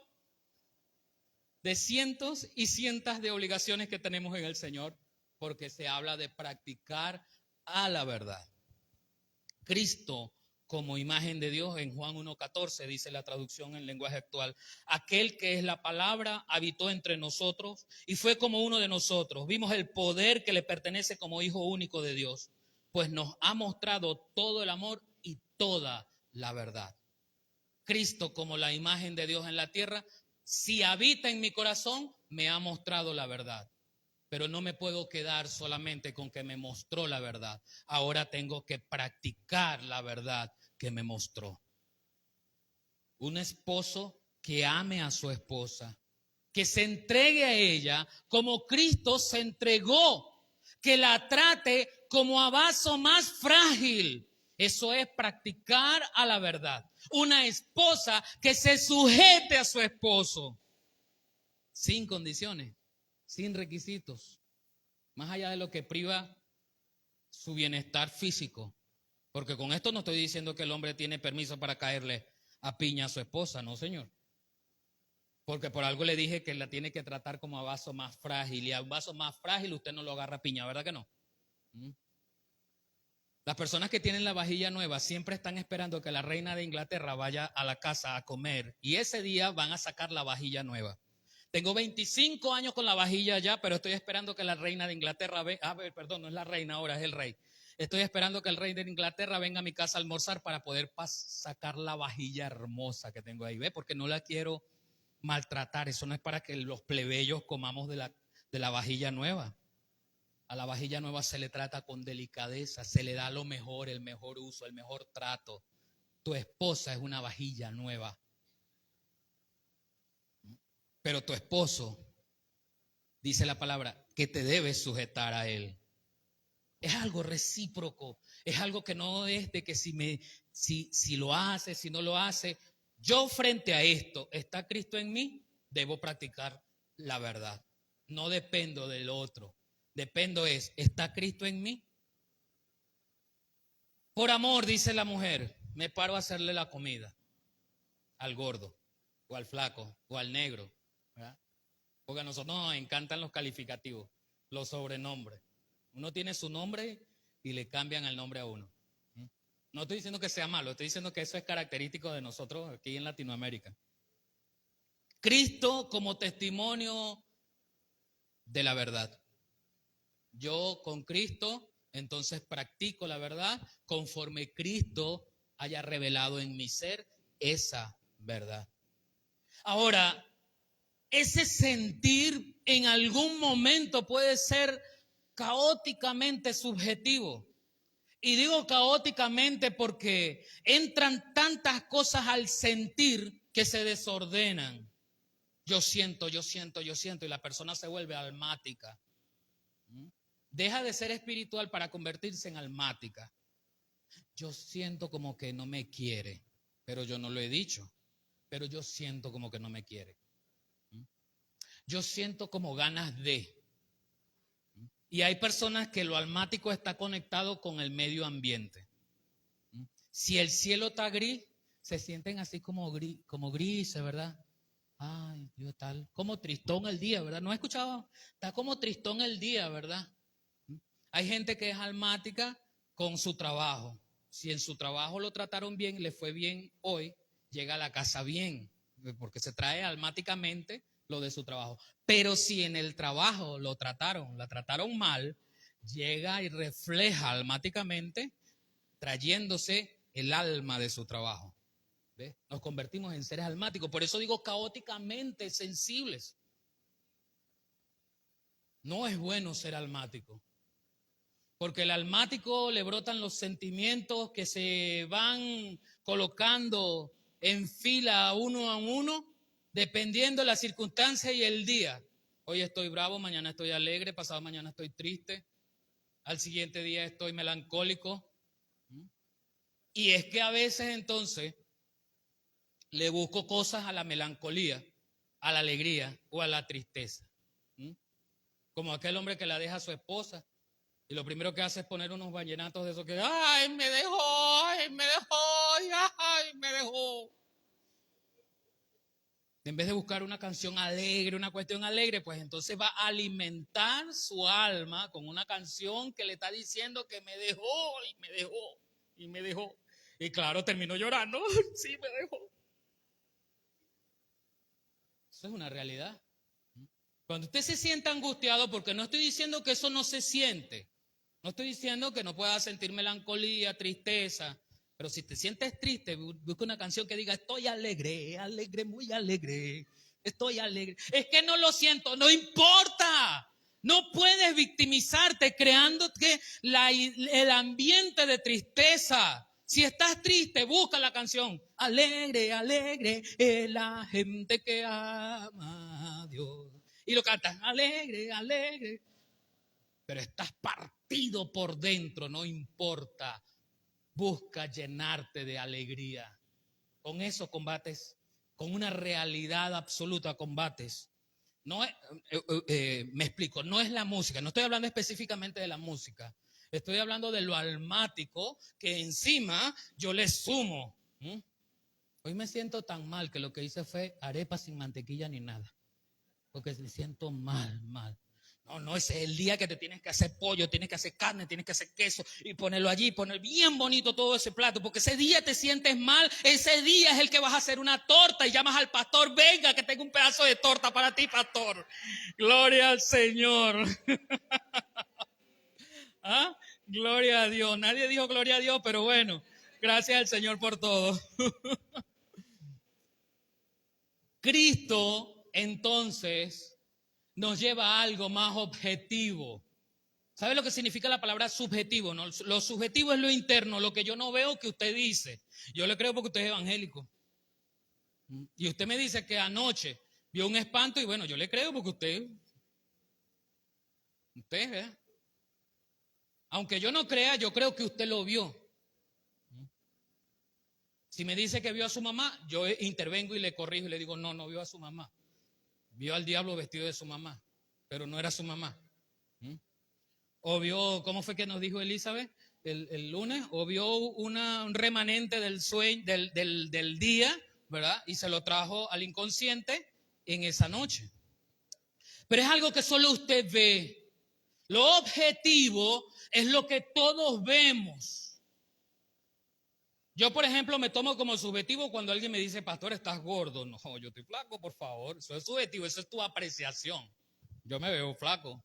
de cientos y cientos de obligaciones que tenemos en el Señor, porque se habla de practicar a la verdad. Cristo como imagen de Dios, en Juan 1:14 dice la traducción en lenguaje actual, aquel que es la palabra habitó entre nosotros y fue como uno de nosotros. Vimos el poder que le pertenece como hijo único de Dios, pues nos ha mostrado todo el amor y toda la verdad. Cristo como la imagen de Dios en la tierra, si habita en mi corazón, me ha mostrado la verdad. Pero no me puedo quedar solamente con que me mostró la verdad. Ahora tengo que practicar la verdad que me mostró. Un esposo que ame a su esposa, que se entregue a ella como Cristo se entregó, que la trate como a vaso más frágil. Eso es practicar a la verdad. Una esposa que se sujete a su esposo, sin condiciones, sin requisitos, más allá de lo que priva su bienestar físico. Porque con esto no estoy diciendo que el hombre tiene permiso para caerle a piña a su esposa, no, señor. Porque por algo le dije que la tiene que tratar como a vaso más frágil, y a un vaso más frágil usted no lo agarra a piña, ¿verdad que no? Las personas que tienen la vajilla nueva siempre están esperando que la reina de Inglaterra vaya a la casa a comer, y ese día van a sacar la vajilla nueva. Tengo 25 años con la vajilla ya, pero estoy esperando que la reina de Inglaterra venga. Perdón, no es la reina ahora, es el rey. Estoy esperando que el rey de Inglaterra venga a mi casa a almorzar para poder sacar la vajilla hermosa que tengo ahí. ¿Ve? Porque no la quiero maltratar. Eso no es para que los plebeyos comamos de la vajilla nueva. A la vajilla nueva se le trata con delicadeza, se le da lo mejor, el mejor uso, el mejor trato. Tu esposa es una vajilla nueva. Pero tu esposo, dice la palabra, que te debes sujetar a él. Es algo recíproco, es algo que no es de que si lo hace, si no lo hace. Yo frente a esto, ¿está Cristo en mí? Debo practicar la verdad. No dependo del otro. Dependo ¿está Cristo en mí? Por amor, dice la mujer, me paro a hacerle la comida al gordo, o al flaco, o al negro, ¿verdad? Porque a nosotros nos encantan los calificativos, los sobrenombres. Uno tiene su nombre y le cambian el nombre a uno. No estoy diciendo que sea malo, estoy diciendo que eso es característico de nosotros aquí en Latinoamérica. Cristo como testimonio de la verdad. Yo con Cristo, entonces practico la verdad conforme Cristo haya revelado en mi ser esa verdad. Ahora, ese sentir en algún momento puede ser caóticamente subjetivo. Y digo caóticamente porque entran tantas cosas al sentir que se desordenan. Yo siento, y la persona se vuelve almática. Deja de ser espiritual para convertirse en almática. Yo siento como que no me quiere, pero yo no lo he dicho, pero yo siento como que no me quiere. Yo siento como ganas de. Y hay personas que lo almático está conectado con el medio ambiente. Si el cielo está gris, se sienten así como grises, ¿verdad? Ay, Dios, tal, como tristón el día, ¿verdad? ¿No he escuchado? Está como tristón el día, ¿verdad? Hay gente que es almática con su trabajo. Si en su trabajo lo trataron bien, le fue bien hoy, llega a la casa bien, porque se trae almáticamente lo de su trabajo. Pero si en el trabajo la trataron mal, llega y refleja almáticamente, trayéndose el alma de su trabajo. ¿Ves? Nos convertimos en seres almáticos. Por eso digo caóticamente sensibles. No es bueno ser almático. Porque el almático le brotan los sentimientos que se van colocando en fila uno a uno, dependiendo de la circunstancia y el día. Hoy estoy bravo, mañana estoy alegre, pasado mañana estoy triste, al siguiente día estoy melancólico. Y es que a veces entonces le busco cosas a la melancolía, a la alegría o a la tristeza. Como aquel hombre que la deja a su esposa y lo primero que hace es poner unos vallenatos de esos que, ¡ay, me dejó! ¡Ay, me dejó! ¡Ay, me dejó! En vez de buscar una canción alegre, una cuestión alegre, pues entonces va a alimentar su alma con una canción que le está diciendo que me dejó y me dejó y me dejó. Y claro, terminó llorando. Sí, me dejó. Eso es una realidad. Cuando usted se sienta angustiado, porque no estoy diciendo que eso no se siente, no estoy diciendo que no pueda sentir melancolía, tristeza, pero si te sientes triste, busca una canción que diga, estoy alegre, alegre, muy alegre, estoy alegre. Es que no lo siento, no importa. No puedes victimizarte creando que el ambiente de tristeza. Si estás triste, busca la canción. Alegre, alegre, es la gente que ama a Dios. Y lo cantas, alegre, alegre. Pero estás partido por dentro, no importa. Busca llenarte de alegría. Con eso combates, con una realidad absoluta combates. No es, me explico, no es la música, no estoy hablando específicamente de la música. Estoy hablando de lo almático que encima yo le sumo. Hoy me siento tan mal que lo que hice fue arepa sin mantequilla ni nada. Porque me siento mal. No, ese es el día que te tienes que hacer pollo, tienes que hacer carne, tienes que hacer queso y ponerlo allí, poner bien bonito todo ese plato, porque ese día te sientes mal, ese día es el que vas a hacer una torta y llamas al pastor, venga que tengo un pedazo de torta para ti, pastor. Gloria al Señor. ¿Ah? Gloria a Dios. Nadie dijo gloria a Dios, pero bueno, gracias al Señor por todo. Cristo, entonces, nos lleva a algo más objetivo. ¿Sabe lo que significa la palabra subjetivo? ¿No? Lo subjetivo es lo interno, lo que yo no veo que usted dice. Yo le creo porque usted es evangélico. Y usted me dice que anoche vio un espanto y bueno, yo le creo porque usted, ¿verdad? Aunque yo no crea, yo creo que usted lo vio. Si me dice que vio a su mamá, yo intervengo y le corrijo y le digo, no vio a su mamá. Vio al diablo vestido de su mamá, pero no era su mamá. O vio, ¿cómo fue que nos dijo Elizabeth el lunes? O vio un remanente del sueño, del día, ¿verdad? Y se lo trajo al inconsciente en esa noche. Pero es algo que solo usted ve. Lo objetivo es lo que todos vemos. Yo, por ejemplo, me tomo como subjetivo cuando alguien me dice, pastor, estás gordo. No, yo estoy flaco, por favor. Eso es subjetivo, eso es tu apreciación. Yo me veo flaco.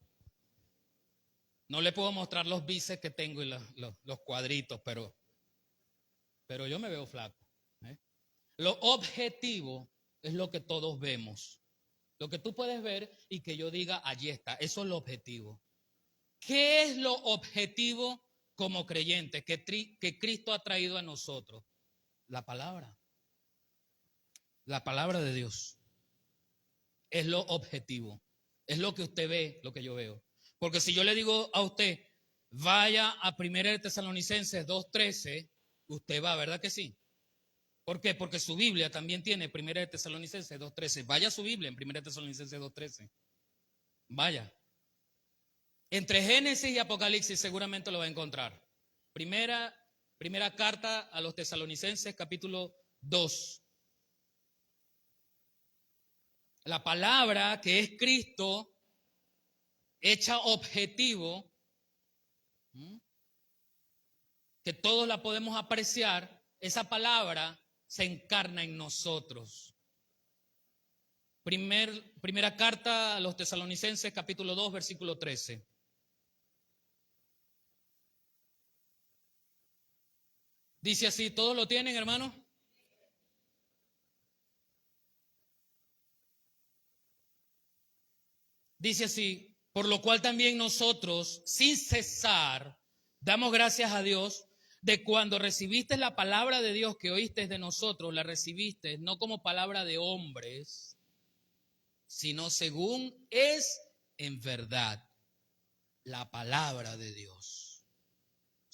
No le puedo mostrar los bíceps que tengo y los cuadritos, pero yo me veo flaco. Lo objetivo es lo que todos vemos. Lo que tú puedes ver y que yo diga, allí está. Eso es lo objetivo. ¿Qué es lo objetivo como creyente que Cristo ha traído a nosotros? La palabra. La palabra de Dios. Es lo objetivo. Es lo que usted ve, lo que yo veo. Porque si yo le digo a usted, vaya a 1 Tesalonicenses 2:13, usted va, ¿verdad que sí? ¿Por qué? Porque su Biblia también tiene 1 Tesalonicenses 2:13. Vaya a su Biblia en 1 Tesalonicenses 2:13. Vaya. Entre Génesis y Apocalipsis seguramente lo va a encontrar. Primera carta a los Tesalonicenses, capítulo 2. La palabra que es Cristo, hecha objetivo, que todos la podemos apreciar, esa palabra se encarna en nosotros. Primera carta a los Tesalonicenses, capítulo 2, versículo 13. Dice así, ¿todos lo tienen, hermano? Dice así, por lo cual también nosotros, sin cesar, damos gracias a Dios de cuando recibiste la palabra de Dios que oíste de nosotros, la recibiste no como palabra de hombres, sino según es en verdad la palabra de Dios.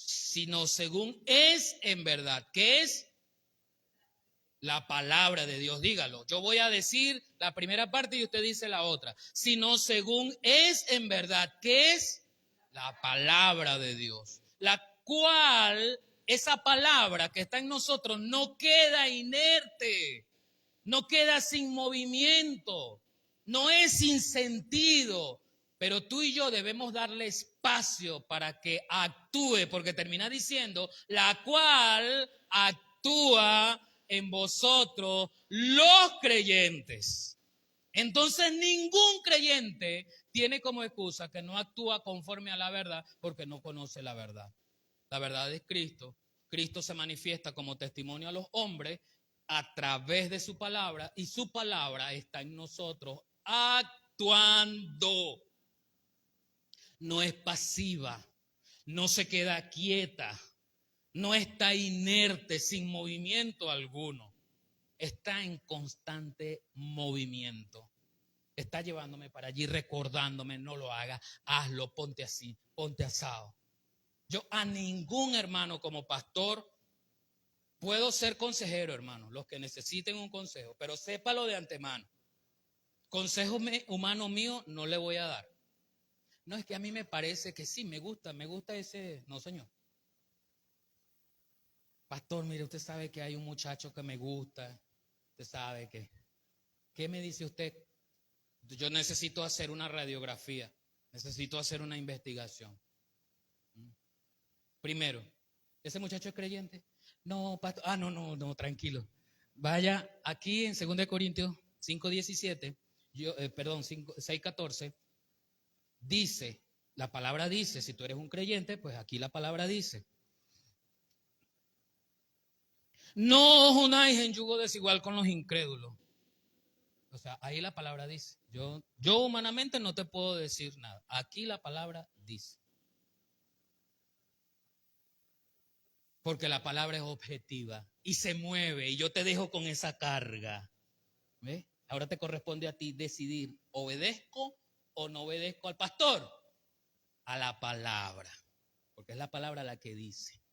Sino según es en verdad. ¿Qué es? La palabra de Dios, dígalo. Yo voy a decir la primera parte y usted dice la otra. Sino según es en verdad, ¿qué es? La palabra de Dios. La cual, esa palabra que está en nosotros no queda inerte, no queda sin movimiento, no es sin sentido. Pero tú y yo debemos darle espacio para que actúe, porque termina diciendo, la cual actúa en vosotros los creyentes. Entonces ningún creyente tiene como excusa que no actúa conforme a la verdad porque no conoce la verdad. La verdad es Cristo. Cristo se manifiesta como testimonio a los hombres a través de su palabra y su palabra está en nosotros actuando. No es pasiva, no se queda quieta, no está inerte, sin movimiento alguno. Está en constante movimiento. Está llevándome para allí, recordándome, no lo hagas, hazlo, ponte así, ponte asado. Yo a ningún hermano como pastor puedo ser consejero, hermano, los que necesiten un consejo, pero sépalo de antemano. Consejo humano mío no le voy a dar. No, es que a mí me parece que sí, me gusta ese. No, señor. Pastor, mire, usted sabe que hay un muchacho que me gusta. Usted sabe que. ¿Qué me dice usted? Yo necesito hacer una radiografía. Necesito hacer una investigación. Primero, ¿ese muchacho es creyente? No, pastor. No, tranquilo. Vaya aquí en 2 Corintios 5:17, 6:14. Dice, la palabra dice, si tú eres un creyente, pues aquí la palabra dice. No os unáis en yugo desigual con los incrédulos. O sea, ahí la palabra dice. Yo humanamente no te puedo decir nada. Aquí la palabra dice. Porque la palabra es objetiva y se mueve y yo te dejo con esa carga. ¿Ves? Ahora te corresponde a ti decidir, ¿obedezco o no obedezco al pastor? A la palabra, porque es la palabra la que dice.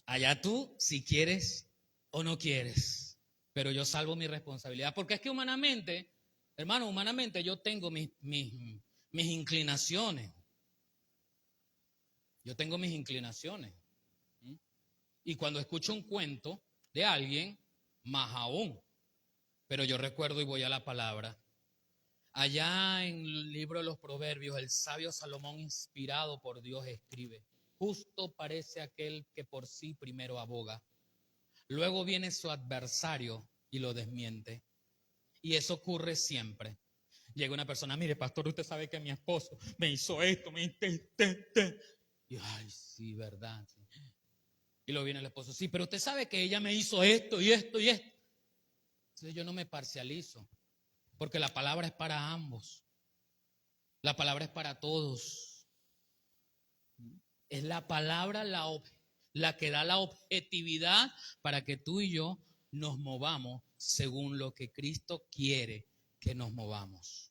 Allá tú, si quieres o no quieres, pero yo salvo mi responsabilidad, porque es que humanamente, hermano, humanamente yo tengo mis inclinaciones. Yo tengo mis inclinaciones. Y cuando escucho un cuento de alguien, más aún. Pero yo recuerdo y voy a la palabra. Allá en el libro de los Proverbios, el sabio Salomón, inspirado por Dios, escribe: justo parece aquel que por sí primero aboga. Luego viene su adversario y lo desmiente. Y eso ocurre siempre. Llega una persona: mire, pastor, usted sabe que mi esposo me hizo esto, Y ay, sí, verdad. Sí. Y luego viene el esposo: sí, pero usted sabe que ella me hizo esto y esto y esto. Entonces yo no me parcializo, porque la palabra es para ambos. La palabra es para todos. Es la palabra la que da la objetividad para que tú y yo nos movamos según lo que Cristo quiere que nos movamos.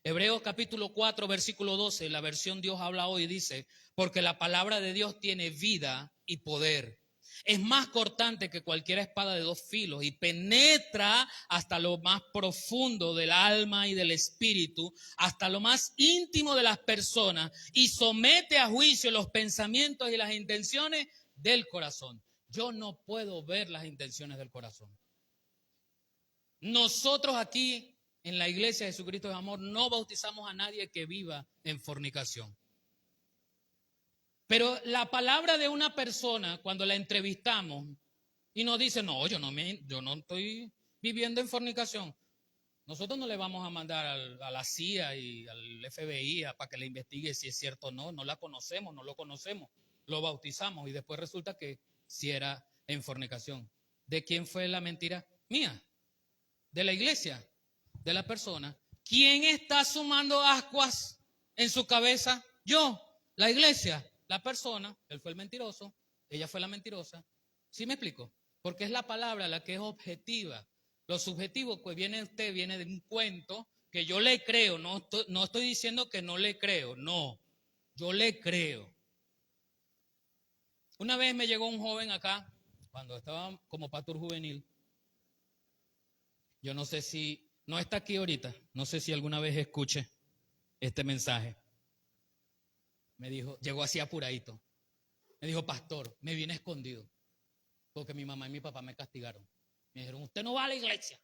Hebreos capítulo 4, versículo 12, la versión Dios habla hoy, dice: porque la palabra de Dios tiene vida y poder. Es más cortante que cualquier espada de dos filos y penetra hasta lo más profundo del alma y del espíritu, hasta lo más íntimo de las personas, y somete a juicio los pensamientos y las intenciones del corazón. Yo no puedo ver las intenciones del corazón. Nosotros aquí en la iglesia de Jesucristo de Amor no bautizamos a nadie que viva en fornicación. Pero la palabra de una persona, cuando la entrevistamos y nos dice: no, yo no estoy viviendo en fornicación, nosotros no le vamos a mandar a la CIA y al FBI para que le investigue si es cierto o no. No la conocemos, no lo conocemos, lo bautizamos y después resulta que sí era en fornicación. ¿De quién fue la mentira? Mía, de la iglesia, de la persona. ¿Quién está sumando ascuas en su cabeza? Yo, la iglesia, la persona. Él fue el mentiroso, ella fue la mentirosa. ¿Sí me explico? Porque es la palabra la que es objetiva. Lo subjetivo, pues viene de un cuento que yo le creo. No estoy diciendo que no le creo, no, yo le creo. Una vez me llegó un joven acá, cuando estaba como pastor juvenil. Yo no sé si, no está aquí ahorita, no sé si alguna vez escuche este mensaje. Me dijo, llegó así apuradito. Me dijo: pastor, me vine escondido porque mi mamá y mi papá me castigaron. Me dijeron: usted no va a la iglesia.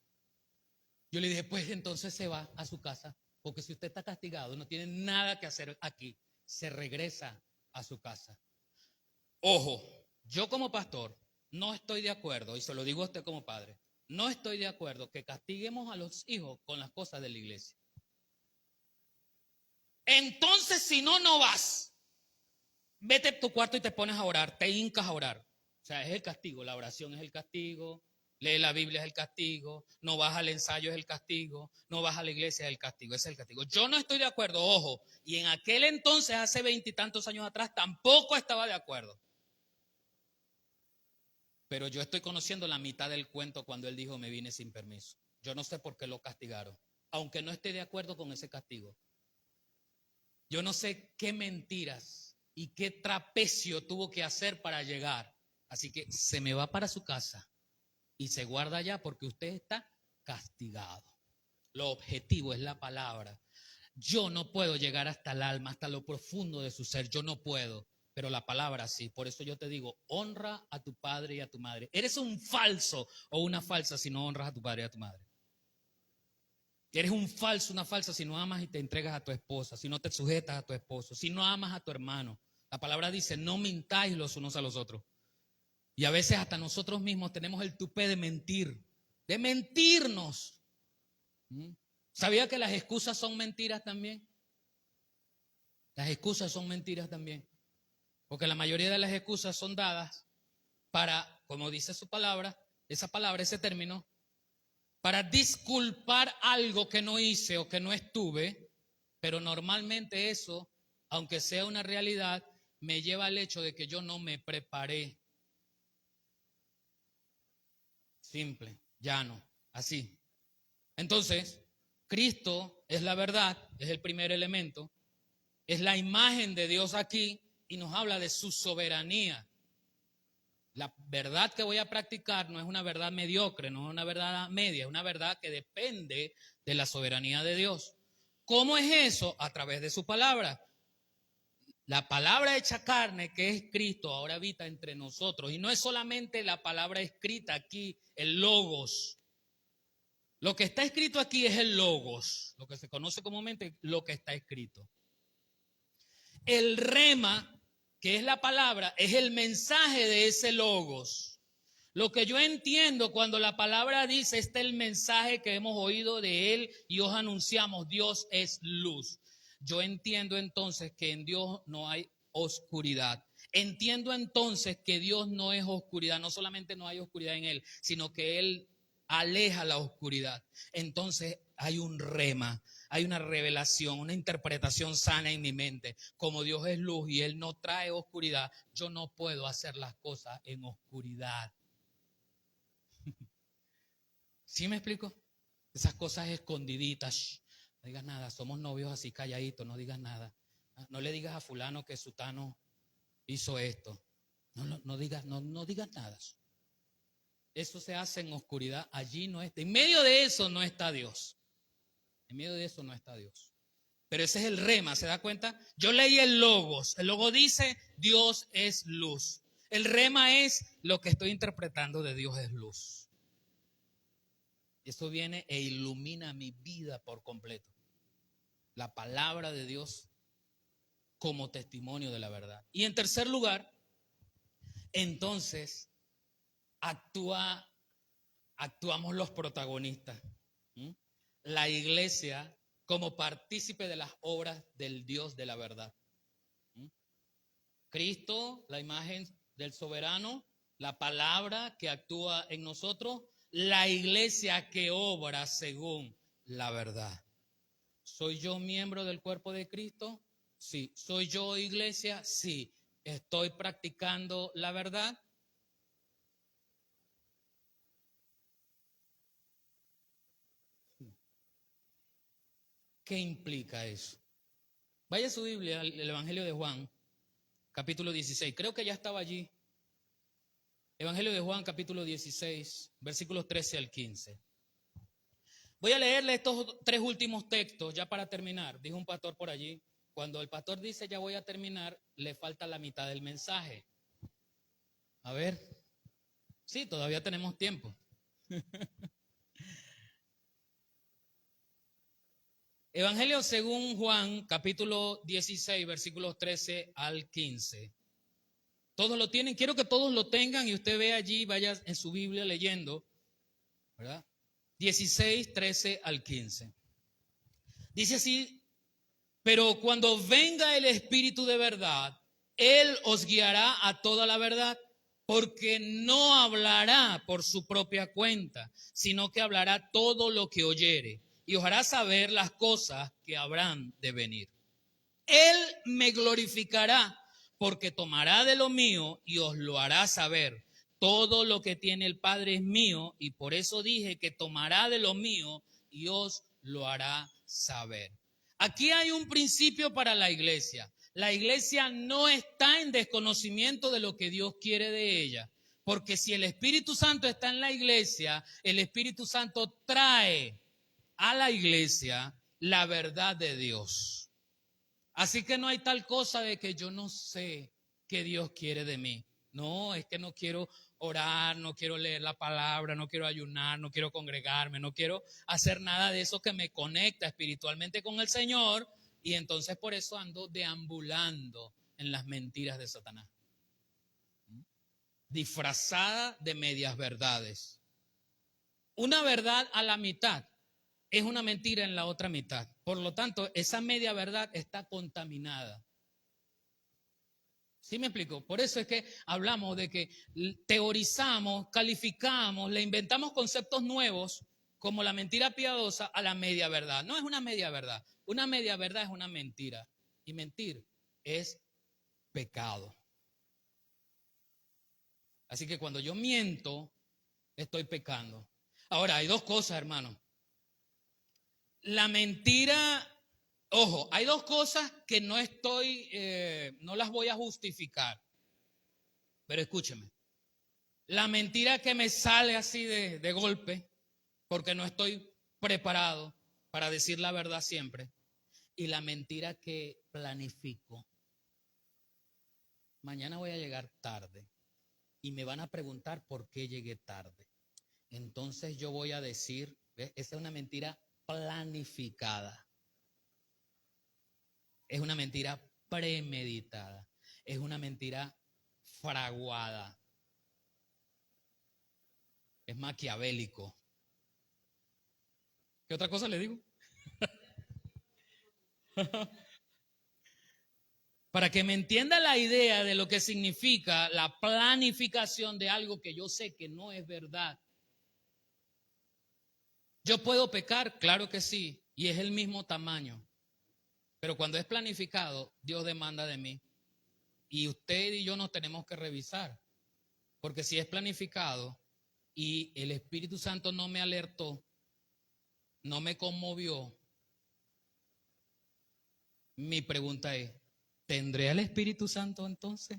Yo le dije: pues entonces se va a su casa, porque si usted está castigado, no tiene nada que hacer aquí, se regresa a su casa. Ojo, yo como pastor no estoy de acuerdo, y se lo digo a usted como padre, no estoy de acuerdo que castiguemos a los hijos con las cosas de la iglesia. Entonces, si no, no vas. Vete a tu cuarto y te pones a orar, te hincas a orar. O sea, es el castigo, la oración es el castigo, lee la Biblia es el castigo, no vas al ensayo es el castigo, no vas a la iglesia es el castigo, ese es el castigo. Yo no estoy de acuerdo, ojo, y en aquel entonces, hace 20 y tantos años atrás, tampoco estaba de acuerdo. Pero yo estoy conociendo la mitad del cuento cuando él dijo: me vine sin permiso. Yo no sé por qué lo castigaron, aunque no esté de acuerdo con ese castigo. Yo no sé qué mentiras y qué trapecio tuvo que hacer para llegar. Así que se me va para su casa y se guarda allá porque usted está castigado. Lo objetivo es la palabra. Yo no puedo llegar hasta el alma, hasta lo profundo de su ser. Yo no puedo. Pero la palabra sí. Por eso yo te digo: honra a tu padre y a tu madre. Eres un falso o una falsa si no honras a tu padre y a tu madre. Eres un falso, una falsa si no amas y te entregas a tu esposa, si no te sujetas a tu esposo, si no amas a tu hermano. La palabra dice: no mintáis los unos a los otros. Y a veces hasta nosotros mismos tenemos el tupé de mentir, de mentirnos. ¿Sabía que las excusas son mentiras también? Las excusas son mentiras también. Porque la mayoría de las excusas son dadas para, como dice su palabra, esa palabra, ese término, para disculpar algo que no hice o que no estuve, pero normalmente eso, aunque sea una realidad, me lleva al hecho de que yo no me preparé. Simple, llano, así. Entonces, Cristo es la verdad, es el primer elemento, es la imagen de Dios aquí y nos habla de su soberanía. La verdad que voy a practicar no es una verdad mediocre, no es una verdad media, es una verdad que depende de la soberanía de Dios. ¿Cómo es eso? A través de su palabra. La palabra hecha carne, que es Cristo, ahora habita entre nosotros. Y no es solamente la palabra escrita aquí, el logos. Lo que está escrito aquí es el logos, lo que se conoce comúnmente lo que está escrito. El rema, que es la palabra, es el mensaje de ese logos. Lo que yo entiendo cuando la palabra dice, este es el mensaje que hemos oído de él y os anunciamos, Dios es luz. Yo entiendo entonces que en Dios no hay oscuridad. Entiendo entonces que Dios no es oscuridad, no solamente no hay oscuridad en él, sino que él aleja la oscuridad. Entonces hay un rema, hay una revelación, una interpretación sana en mi mente. Como Dios es luz y él no trae oscuridad, yo no puedo hacer las cosas en oscuridad. ¿Sí me explico? Esas cosas escondiditas. Shh, no digas nada, somos novios así calladitos, no digas nada. No le digas a fulano que sutano hizo esto. No digas nada. Eso se hace en oscuridad, allí no está. En medio de eso no está Dios. En medio de eso no está Dios. Pero ese es el rema, ¿se da cuenta? Yo leí el logos. El logo dice, Dios es luz. El rema es lo que estoy interpretando de Dios es luz. Eso viene e ilumina mi vida por completo. La palabra de Dios como testimonio de la verdad. Y en tercer lugar, entonces, actuamos los protagonistas. ¿Mm? La iglesia como partícipe de las obras del Dios de la verdad. ¿Mm? Cristo, la imagen del soberano, la palabra que actúa en nosotros, la iglesia que obra según la verdad. ¿Soy yo miembro del cuerpo de Cristo? Sí. ¿Soy yo iglesia? Sí. ¿Estoy practicando la verdad? ¿Qué implica eso? Vaya a su Biblia, el Evangelio de Juan, capítulo 16. Creo que ya estaba allí. Evangelio de Juan, capítulo 16, versículos 13 al 15. Voy a leerle estos tres últimos textos ya para terminar. Dijo un pastor por allí, cuando el pastor dice ya voy a terminar, le falta la mitad del mensaje. A ver, sí, todavía tenemos tiempo. Evangelio según Juan, capítulo 16, versículos 13 al 15. Todos lo tienen, quiero que todos lo tengan y usted vea allí, vaya en su Biblia leyendo, ¿verdad? 16, 13 al 15. Dice así, pero cuando venga el Espíritu de verdad, Él os guiará a toda la verdad, porque no hablará por su propia cuenta, sino que hablará todo lo que oyere y os hará saber las cosas que habrán de venir. Él me glorificará, porque tomará de lo mío y os lo hará saber. Todo lo que tiene el Padre es mío, y por eso dije que tomará de lo mío y os lo hará saber. Aquí hay un principio para la iglesia. La iglesia no está en desconocimiento de lo que Dios quiere de ella. Porque si el Espíritu Santo está en la iglesia, el Espíritu Santo trae a la iglesia la verdad de Dios. Así que no hay tal cosa de que yo no sé qué Dios quiere de mí. No, es que no quiero orar, no quiero leer la palabra, no quiero ayunar, no quiero congregarme, no quiero hacer nada de eso que me conecta espiritualmente con el Señor, y entonces por eso ando deambulando en las mentiras de Satanás, disfrazada de medias verdades. Una verdad a la mitad es una mentira en la otra mitad. Por lo tanto, esa media verdad está contaminada. ¿Sí me explico? Por eso es que hablamos de que teorizamos, calificamos, le inventamos conceptos nuevos como la mentira piadosa a la media verdad. No es una media verdad. Una media verdad es una mentira. Y mentir es pecado. Así que cuando yo miento, estoy pecando. Ahora, hay dos cosas, hermano. La mentira, ojo, hay dos cosas que no las voy a justificar. Pero escúcheme. La mentira que me sale así de golpe, porque no estoy preparado para decir la verdad siempre. Y la mentira que planifico. Mañana voy a llegar tarde y me van a preguntar por qué llegué tarde. entonces yo voy a decir, ¿ves? Esa es una mentira planificada. Es una mentira premeditada. Es una mentira fraguada. Es maquiavélico. ¿Qué otra cosa le digo? Para que me entienda la idea de lo que significa la planificación de algo que yo sé que no es verdad. ¿Yo puedo pecar? Claro que sí, y es el mismo tamaño. Pero cuando es planificado, Dios demanda de mí. Y usted y yo nos tenemos que revisar. Porque si es planificado y el Espíritu Santo no me alertó, no me conmovió, mi pregunta es, ¿tendré al Espíritu Santo entonces?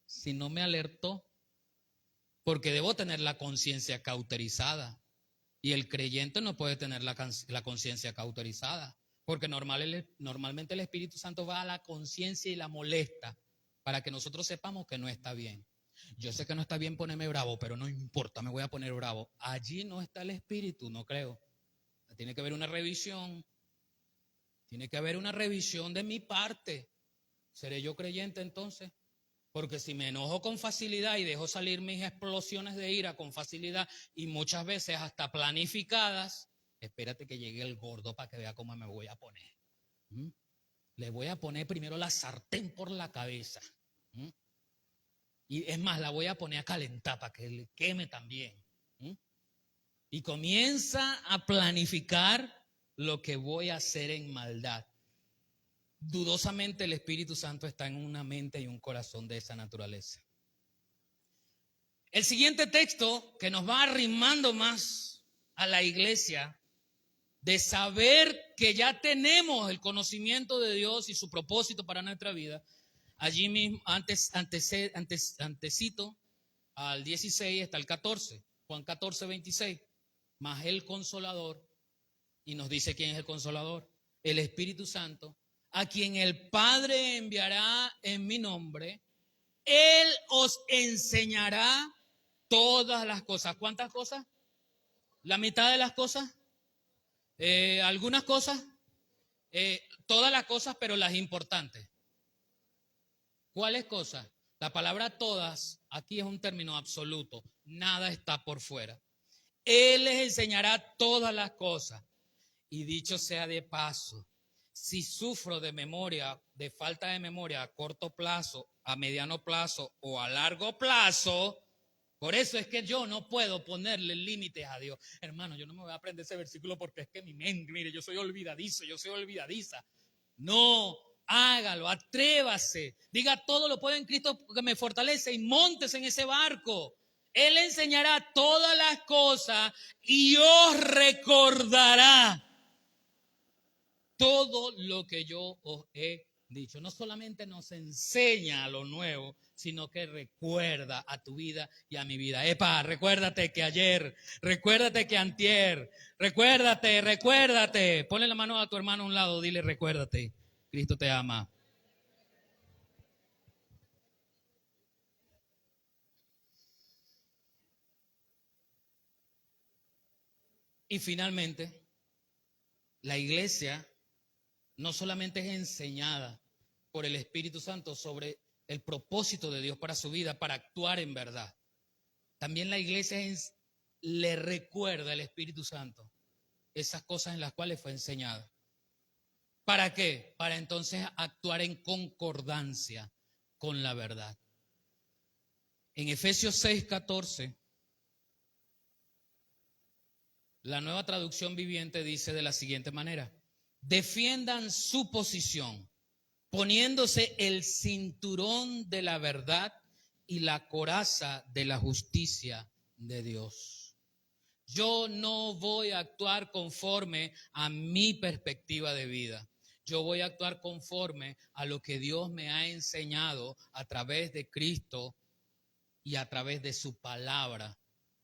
Si no me alertó, porque debo tener la conciencia cauterizada. Y el creyente no puede tener la conciencia cauterizada, porque normalmente el Espíritu Santo va a la conciencia y la molesta para que nosotros sepamos que no está bien. Yo sé que no está bien ponerme bravo, pero no importa, me voy a poner bravo. Allí no está el Espíritu, no creo. Tiene que haber una revisión. Tiene que haber una revisión de mi parte. ¿Seré yo creyente entonces? Porque si me enojo con facilidad y dejo salir mis explosiones de ira con facilidad y muchas veces hasta planificadas, espérate que llegue el gordo para que vea cómo me voy a poner. Le voy a poner primero la sartén por la cabeza. Y es más, la voy a poner a calentar para que le queme también. Y comienza a planificar lo que voy a hacer en maldad. Dudosamente el Espíritu Santo está en una mente y un corazón de esa naturaleza. El siguiente texto que nos va arrimando más a la iglesia de saber que ya tenemos el conocimiento de Dios y su propósito para nuestra vida. Allí mismo, antecito al 16 está el 14, Juan 14, 26. Mas el Consolador, y nos dice quién es el Consolador, el Espíritu Santo, a quien el Padre enviará en mi nombre, Él os enseñará todas las cosas. ¿Cuántas cosas? ¿La mitad de las cosas? ¿Algunas cosas? Todas las cosas, pero las importantes. ¿Cuáles cosas? La palabra todas aquí es un término absoluto. Nada está por fuera. Él les enseñará todas las cosas. Y dicho sea de paso, si sufro de memoria, de falta de memoria a corto plazo, a mediano plazo o a largo plazo, por eso es que yo no puedo ponerle límites a Dios. Hermano, yo no me voy a aprender ese versículo porque es que mi mente, mire, yo soy olvidadizo, yo soy olvidadiza. No, hágalo, atrévase. Diga, todo lo puedo en Cristo que me fortalece y móntese en ese barco. Él enseñará todas las cosas y os recordará todo lo que yo os he dicho. No solamente nos enseña lo nuevo, sino que recuerda a tu vida y a mi vida. Epa, recuérdate que ayer, recuérdate que antier, recuérdate. Ponle la mano a tu hermano a un lado, dile recuérdate, Cristo te ama. Y finalmente, la iglesia no solamente es enseñada por el Espíritu Santo sobre el propósito de Dios para su vida, para actuar en verdad. También la iglesia le recuerda al Espíritu Santo esas cosas en las cuales fue enseñada. ¿Para qué? Para entonces actuar en concordancia con la verdad. En Efesios 6:14, la Nueva Traducción Viviente dice de la siguiente manera: defiendan su posición, poniéndose el cinturón de la verdad y la coraza de la justicia de Dios. Yo no voy a actuar conforme a mi perspectiva de vida. Yo voy a actuar conforme a lo que Dios me ha enseñado a través de Cristo y a través de su palabra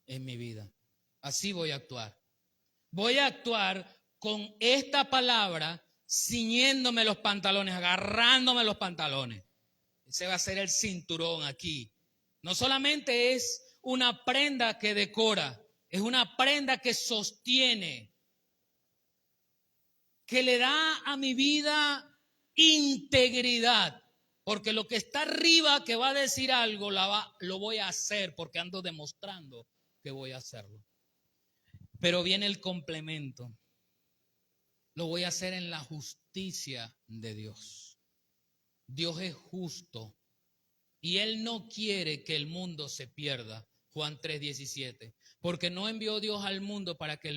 en mi vida. Así voy a actuar. Voy a actuar con esta palabra ciñéndome los pantalones, agarrándome los pantalones. Ese va a ser el cinturón aquí. No solamente es una prenda que decora, es una prenda que sostiene, que le da a mi vida integridad. Porque lo que está arriba que va a decir algo, lo voy a hacer porque ando demostrando que voy a hacerlo. Pero viene el complemento. Lo voy a hacer en la justicia de Dios. Dios es justo y Él no quiere que el mundo se pierda. Juan 3:17. Porque no envió Dios al mundo porque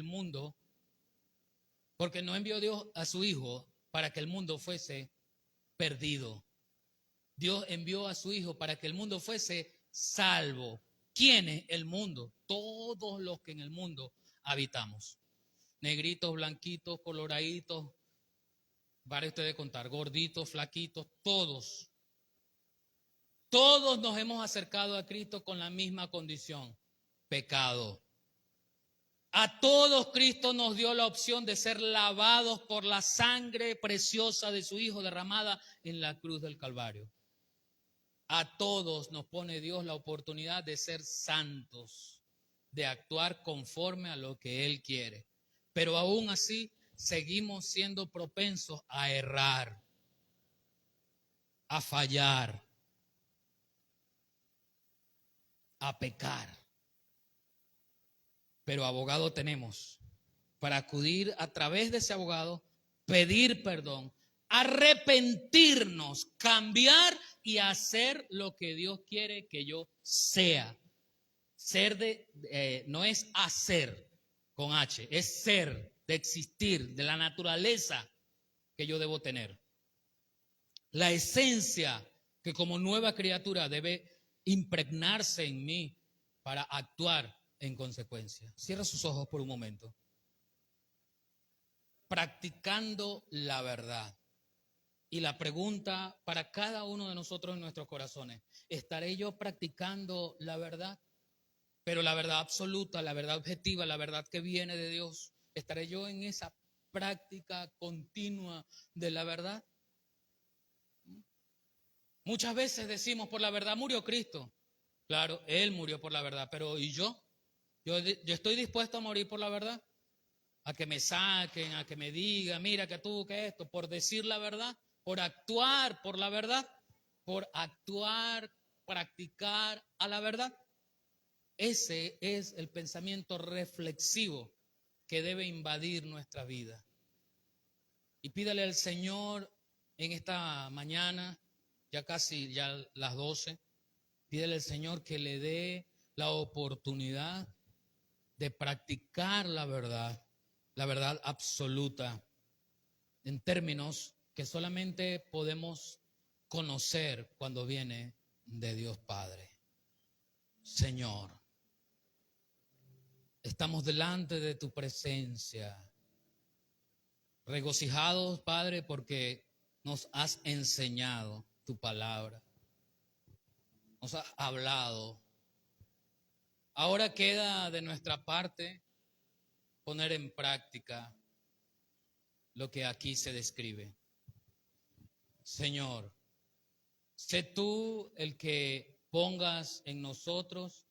no envió Dios a su Hijo para que el mundo fuese perdido. Dios envió a su Hijo para que el mundo fuese salvo. ¿Quién es el mundo? Todos los que en el mundo habitamos. Negritos, blanquitos, coloraditos, vale ustedes contar, gorditos, flaquitos, todos. Todos nos hemos acercado a Cristo con la misma condición, pecado. A todos Cristo nos dio la opción de ser lavados por la sangre preciosa de su Hijo derramada en la cruz del Calvario. A todos nos pone Dios la oportunidad de ser santos, de actuar conforme a lo que Él quiere. Pero aún así seguimos siendo propensos a errar, a fallar, a pecar. Pero abogado tenemos para acudir a través de ese abogado, pedir perdón, arrepentirnos, cambiar y hacer lo que Dios quiere que yo sea. Ser no es hacer con H, es ser, de existir, de la naturaleza que yo debo tener. La esencia que como nueva criatura debe impregnarse en mí para actuar en consecuencia. Cierra sus ojos por un momento. Practicando la verdad. Y la pregunta para cada uno de nosotros en nuestros corazones, ¿estaré yo practicando la verdad? Pero la verdad absoluta, la verdad objetiva, la verdad que viene de Dios, ¿estaré yo en esa práctica continua de la verdad? Muchas veces decimos, por la verdad murió Cristo. Claro, Él murió por la verdad, pero ¿y yo? Yo estoy dispuesto a morir por la verdad, a que me saquen, a que me digan, mira que tú, que esto, por decir la verdad, por actuar por la verdad, por actuar, practicar a la verdad. Ese es el pensamiento reflexivo que debe invadir nuestra vida. Y pídale al Señor en esta mañana, ya las 12, pídale al Señor que le dé la oportunidad de practicar la verdad absoluta, en términos que solamente podemos conocer cuando viene de Dios Padre. Señor, estamos delante de tu presencia, regocijados, Padre, porque nos has enseñado tu palabra, nos has hablado. Ahora queda de nuestra parte poner en práctica lo que aquí se describe. Señor, sé tú el que pongas en nosotros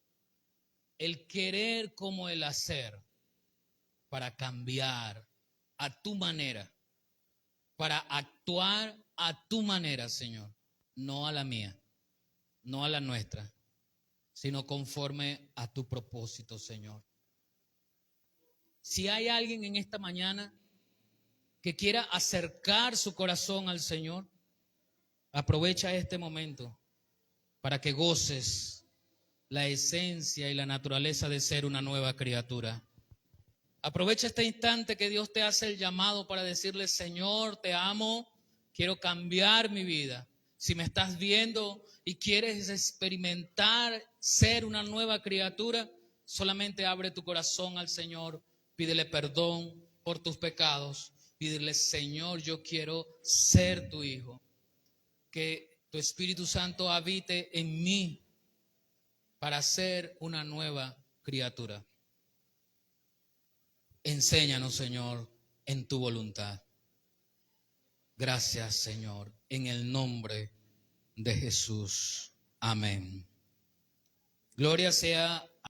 el querer como el hacer para cambiar a tu manera, para actuar a tu manera, Señor, no a la mía, no a la nuestra, sino conforme a tu propósito, Señor. Si hay alguien en esta mañana que quiera acercar su corazón al Señor, aprovecha este momento para que goces la esencia y la naturaleza de ser una nueva criatura. Aprovecha este instante que Dios te hace el llamado para decirle, Señor, te amo, quiero cambiar mi vida. Si me estás viendo y quieres experimentar ser una nueva criatura, solamente abre tu corazón al Señor, pídele perdón por tus pecados, pídele, Señor, yo quiero ser tu hijo, que tu Espíritu Santo habite en mí para ser una nueva criatura. Enséñanos, Señor, en tu voluntad. Gracias, Señor, en el nombre de Jesús. Amén. Gloria sea